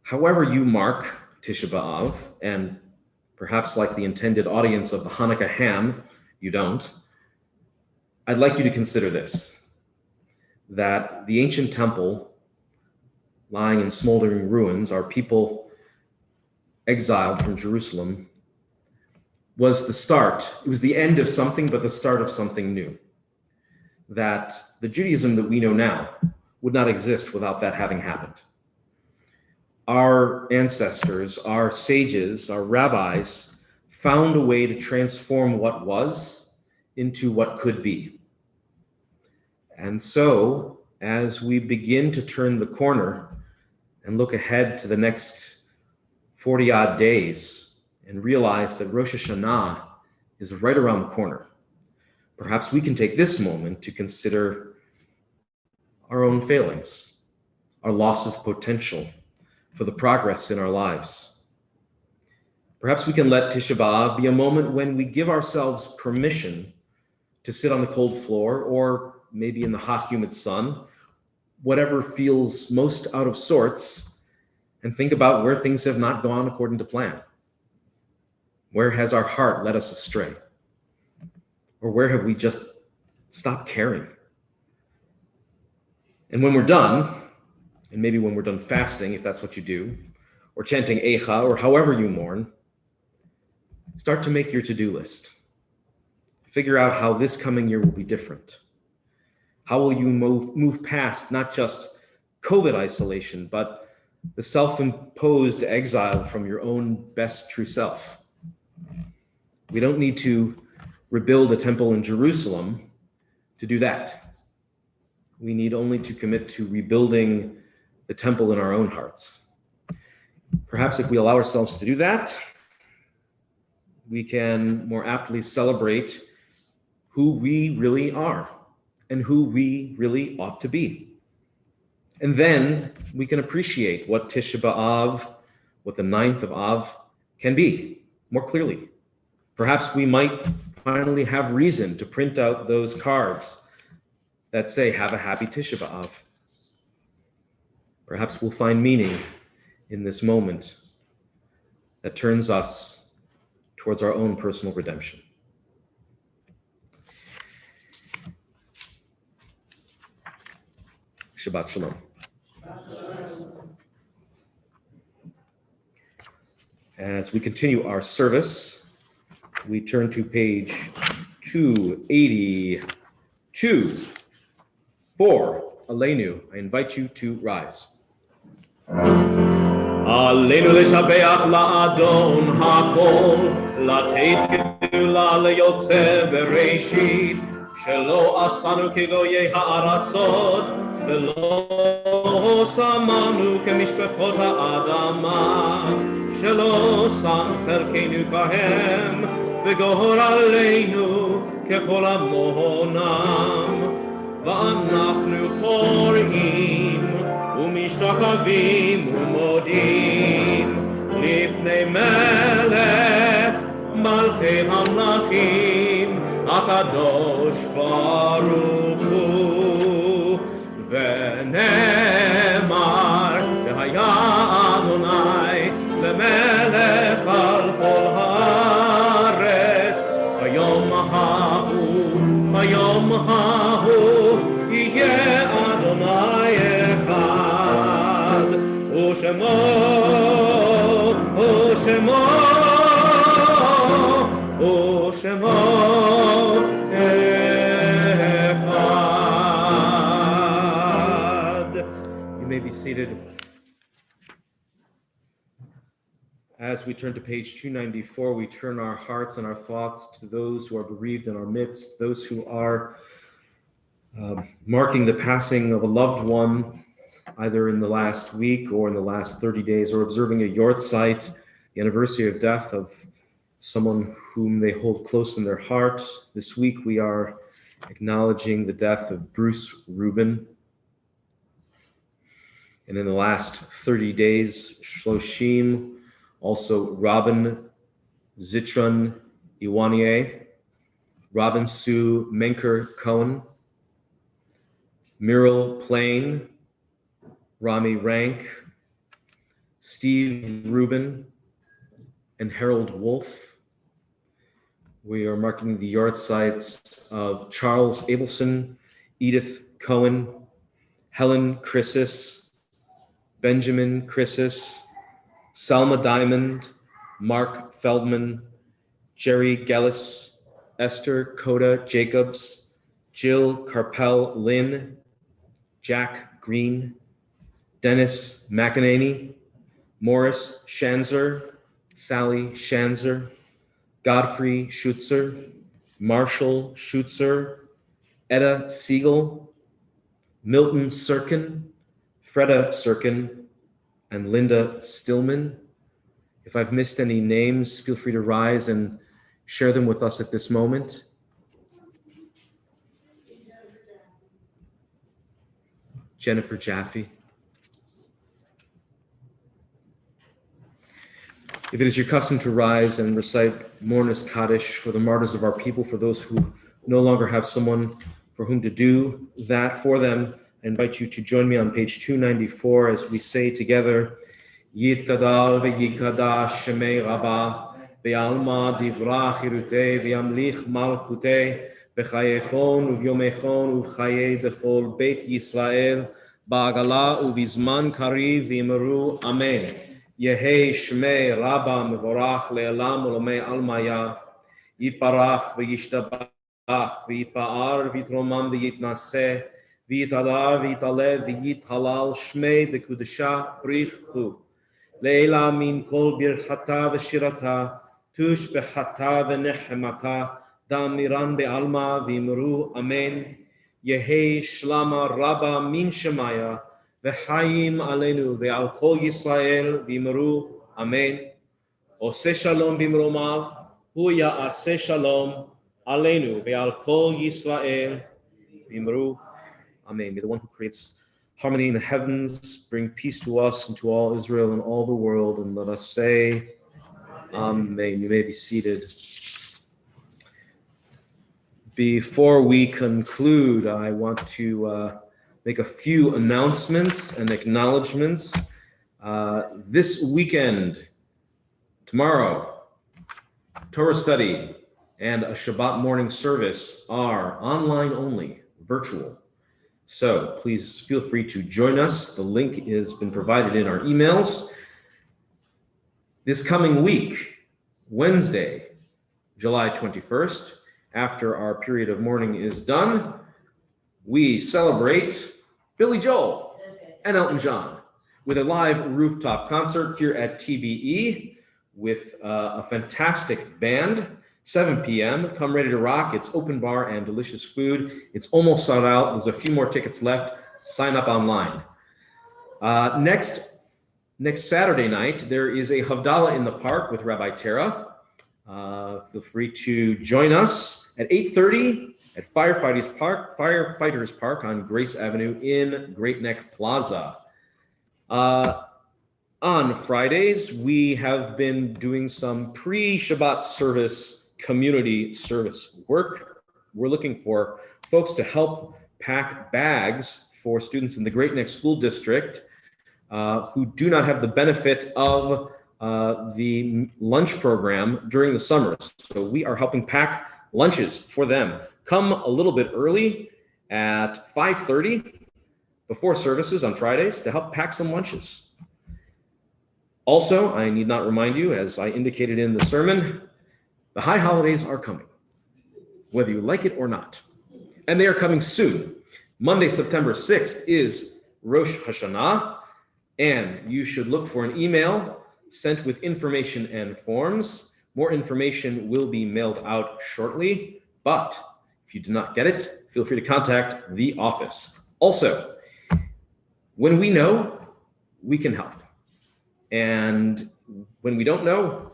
Speaker 2: However you mark Tisha B'Av, and perhaps like the intended audience of the Hanukkah ham, you don't, I'd like you to consider this, that the ancient temple lying in smoldering ruins, our people exiled from Jerusalem, was the start. It was the end of something, but the start of something new. That the Judaism that we know now would not exist without that having happened. Our ancestors, our sages, our rabbis found a way to transform what was into what could be. And so, as we begin to turn the corner and look ahead to the next 40-odd days and realize that Rosh Hashanah is right around the corner, perhaps we can take this moment to consider our own failings, our loss of potential for the progress in our lives. Perhaps we can let Tisha B'Av be a moment when we give ourselves permission to sit on the cold floor, or maybe in the hot, humid sun, whatever feels most out of sorts and think about where things have not gone according to plan. Where has our heart led us astray? Or where have we just stopped caring? And when we're done, and maybe when we're done fasting, if that's what you do, or chanting Eicha, or however you mourn, start to make your to-do list. Figure out how this coming year will be different. How will you move past not just COVID isolation, but the self-imposed exile from your own best true self? We don't need to rebuild a temple in Jerusalem to do that. We need only to commit to rebuilding the temple in our own hearts. Perhaps if we allow ourselves to do that, we can more aptly celebrate who we really are and who we really ought to be. And then we can appreciate what Tisha B'Av, what the 9th of Av can be more clearly. Perhaps we might finally have reason to print out those cards that say, have a happy Tisha B'Av. Perhaps we'll find meaning in this moment that turns us towards our own personal redemption. Shabbat Shalom. As we continue our service, we turn to page 282. For Aleinu, I invite you to rise. Aleinu לשבח לאדון הכל, לתת גדולה ליוצא בראשית, שלא עשנו כגויי הארצות, ולא שמנו כמשפחות האדמה, שלא שם חלקנו כהם, וגורלנו ככל עמונם. ואנחנו קוראים ומשתחווים ומודים לפני מלך מלכי המלכים הקדוש ברוך הוא. ונאמר והיה אדוני למלך על כל הארץ ביום ההוא ביום ההוא יהיה אדוני אחד ושמו אחד. You may be seated. As we turn to page 294, we turn our hearts and our thoughts to those who are bereaved in our midst, those who are marking the passing of a loved one, either in the last week or in the last 30 days, or observing a yortzeit, the anniversary of death of someone whom they hold close in their heart. This week we are acknowledging the death of Bruce Rubin. And in the last 30 days, Shloshim, also Robin Zitron Iwanier, Robin Sue Menker Cohen, Muriel Plain, Rami Rank, Steve Rubin, and Harold Wolf. We are marking the yahrzeits of Charles Abelson, Edith Cohen, Helen Chrisis, Benjamin Chrisis, Salma Diamond, Mark Feldman, Jerry Gellis, Esther Coda Jacobs, Jill Carpel Lynn, Jack Green, Dennis McEnany, Morris Schanzer, Sally Schanzer, Godfrey Schutzer, Marshall Schutzer, Etta Siegel, Milton Sirkin, Freda Sirkin, and Linda Stillman. If I've missed any names, feel free to rise and share them with us at this moment. Jennifer Jaffe. If it is your custom to rise and recite Mourner's Kaddish for the martyrs of our people, for those who no longer have someone for whom to do that for them, I invite you to join me on page 294 as we say together, Yitkadal v'yikadash shemei Rabba, ve'alma divra chirutei, ve'amlich malchutei, b'chayechon uvyomechon uv'chayei dechol Beit Yisrael, ba'agala uvizman kariv v'yimeru, Amen. Yehei shmei Rabba mevorach le'elam u'lomei almaya, Yiparach v'yishtabach v'yipa'ar v'yitromam v'yitnaseh, v'yitadar v'yitalev v'yithalal shmei v'kudesha brichu. Leila min kol birchata v'shirata, tush bechata v'nechemata, damiran be'alma v'imru, Amen. Yehei shlama rabba min shemaya, v'chayim aleinu ve'al kol Yisrael v'imru, Amen. Ose shalom b'mromav, hu ya'aseh shalom aleinu ve'al kol Yisrael v'imru, Amen. May the one who creates harmony in the heavens bring peace to us and to all Israel and all the world. And let us say, Amen. You may be seated. Before we conclude, I want to make a few announcements and acknowledgments. This weekend, tomorrow, Torah study and a Shabbat morning service are online only, virtual. So please feel free to join us. The link has been provided in our emails. This coming week, Wednesday, July 21st, after our period of mourning is done, we celebrate Billy Joel and Elton John with a live rooftop concert here at TBE with a fantastic band. 7 p.m. Come ready to rock. It's open bar and delicious food. It's almost sold out. There's a few more tickets left. Sign up online. Next Saturday night, there is a Havdalah in the park with Rabbi Tara. Feel free to join us at 8:30 at Firefighters Park on Grace Avenue in Great Neck Plaza. On Fridays, we have been doing some pre-Shabbat service community service work. We're looking for folks to help pack bags for students in the Great Neck School District who do not have the benefit of the lunch program during the summer. So we are helping pack lunches for them. Come a little bit early at 5:30 before services on Fridays to help pack some lunches. Also, I need not remind you, as I indicated in the sermon, the high holidays are coming, whether you like it or not. And they are coming soon. Monday, September 6th is Rosh Hashanah, and you should look for an email sent with information and forms. More information will be mailed out shortly, but if you do not get it, feel free to contact the office. Also, when we know, we can help. And when we don't know,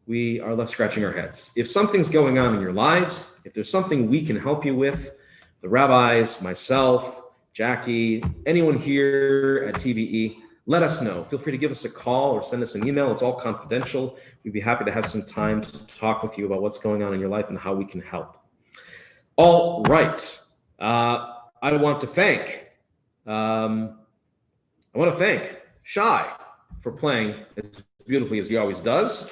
Speaker 2: we are left scratching our heads. If something's going on in your lives, if there's something we can help you with, the rabbis, myself, Jackie, anyone here at TBE, let us know. Feel free to give us a call or send us an email. It's all confidential. We'd be happy to have some time to talk with you about what's going on in your life and how we can help. All right. I want to thank Shai for playing as beautifully as he always does.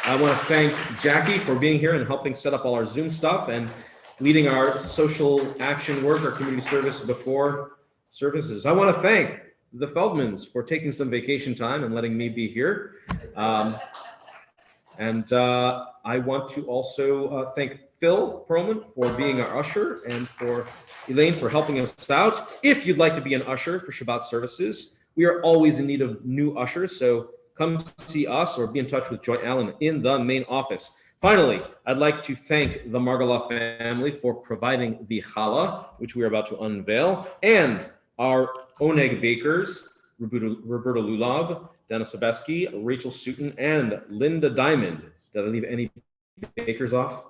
Speaker 2: I want to thank Jackie for being here and helping set up all our Zoom stuff and leading our social action work, our community service before services. I want to thank the Feldmans for taking some vacation time and letting me be here. And I want to also thank Phil Perlman for being our usher and for Elaine for helping us out. If you'd like to be an usher for Shabbat services, we are always in need of new ushers, so come see us or be in touch with Joy Allen in the main office. Finally, I'd like to thank the Margala family for providing the challah, which we are about to unveil, and our Oneg bakers, Roberta Lulav, Dana Sebeski, Rachel Sutton, and Linda Diamond. Did I leave any bakers off?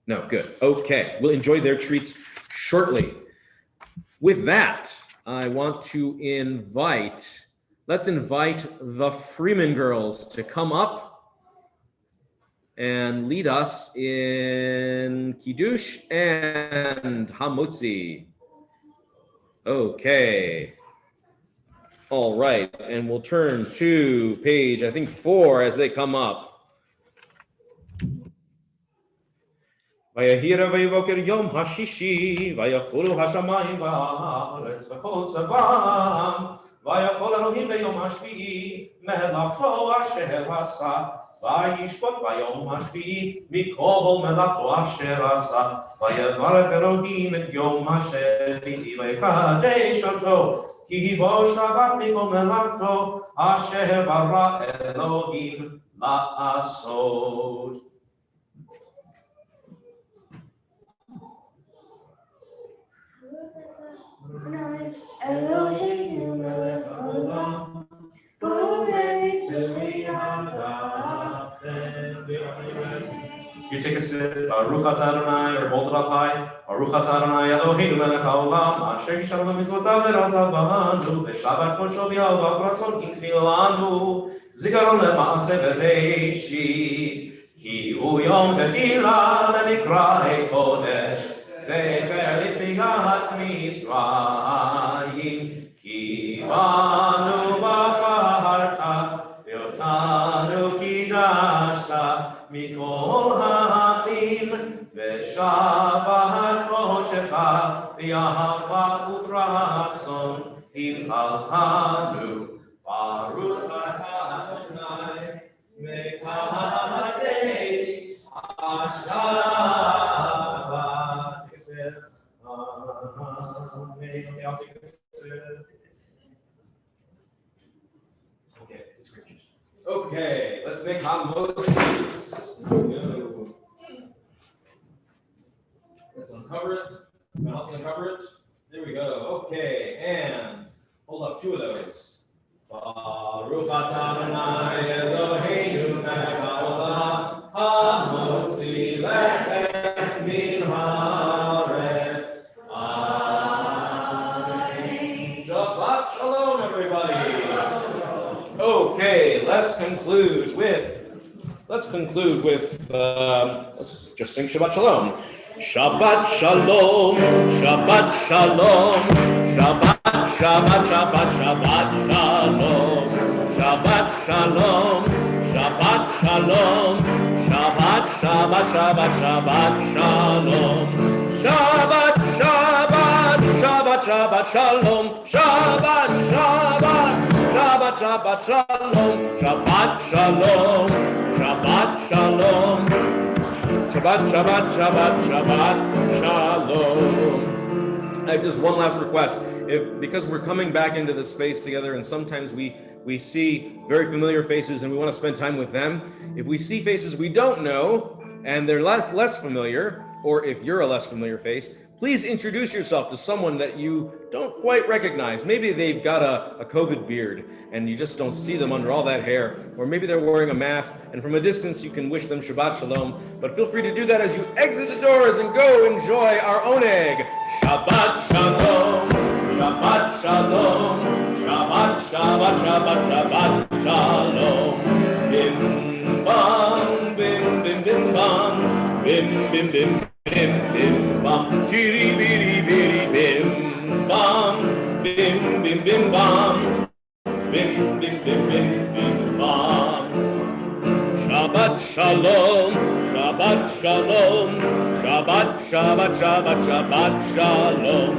Speaker 2: No, good. Okay, we'll enjoy their treats shortly. With that, I want to let's invite the Freeman girls to come up and lead us in Kiddush and Hamotzi. Okay. All right, and we'll turn to page, I think 4 as they come up. ויהי רבי בוקר יום השישי, ויחולו השמיים והארץ וכל צבאם, ויכול אלוהים ביום השביעי, מלאכתו אשר עשה, וישפוט ביום השביעי, מכל מלאכתו אשר עשה, ויברך אלוהים את יום השביעי, ויקדש אותו, כי בו שבת מכל מלאכתו, אשר ברא אלוהים לעשות.
Speaker 1: Eloheinu melech haolam, borei
Speaker 2: You take a sip, Baruch atah Adonai, or hold it up high. Baruch atah Adonai, Eloheinu melech haolam, asher yishalom b'mitzvotav v'razavanu, v'shabat kodsho v'yalvav v'ratzon hinchilanu, zikaron le'ma'aseh v'reishit, ki hu yom tefila le'mikra'ei kodesh, zecher litziat Mitzrayim, ki banu b'charta, v'otanu kidashta, mikol ha'im, v'shabat kodshcha, v'yahava u'ratzon, hinchaltanu, Baruch atah Adonai, mekadesh Hashavat. Okay, I'll take this. Okay, the scriptures. Okay, let's make Hamotzi's. Let's uncover it. Help me uncover it. There we go. Okay, and hold up 2 of those. Baruch atah Adonai Eloheinu melech haolam, hamotzi lechem min haaretz. Amen. Shabbat shalom, everybody. Okay, let's conclude with. Let's just sing Shabbat shalom. Shabbat shalom, Shabbat shalom, Shabbat, Shabbat, Shabbat, Shabbat shalom, Shabbat shalom, Shabbat shalom, Shabbat, Shabbat, Shabbat, Shabbat shalom, Shabbat, Shabbat, Shabbat, Shabbat shalom, Shabbat, Shabbat, Shabbat, Shabbat shalom, Shabbat shalom, Shabbat shalom. Shabbat, Shabbat, Shabbat, Shabbat, Shalom. I have just one last request. Because we're coming back into this space together, and sometimes we see very familiar faces and we want to spend time with them. If we see faces we don't know and they're less familiar, or if you're a less familiar face, please introduce yourself to someone that you don't quite recognize. Maybe they've got a COVID beard and you just don't see them under all that hair, or maybe they're wearing a mask, and from a distance you can wish them Shabbat Shalom, but feel free to do that as you exit the doors and go enjoy our oneg. Shabbat Shalom, Shabbat Shalom, Shabbat, Shabbat, Shabbat, Shabbat Shalom. Bim bam, bim bim bim bam, bim bim bim bim bim bam, chiri biri biri bim bam, bim bim bim bam, bim bim bim bim bim bam. Shabbat Shalom, Shabbat Shalom, Shabbat, Shabbat, Shabbat, Shabbat Shalom.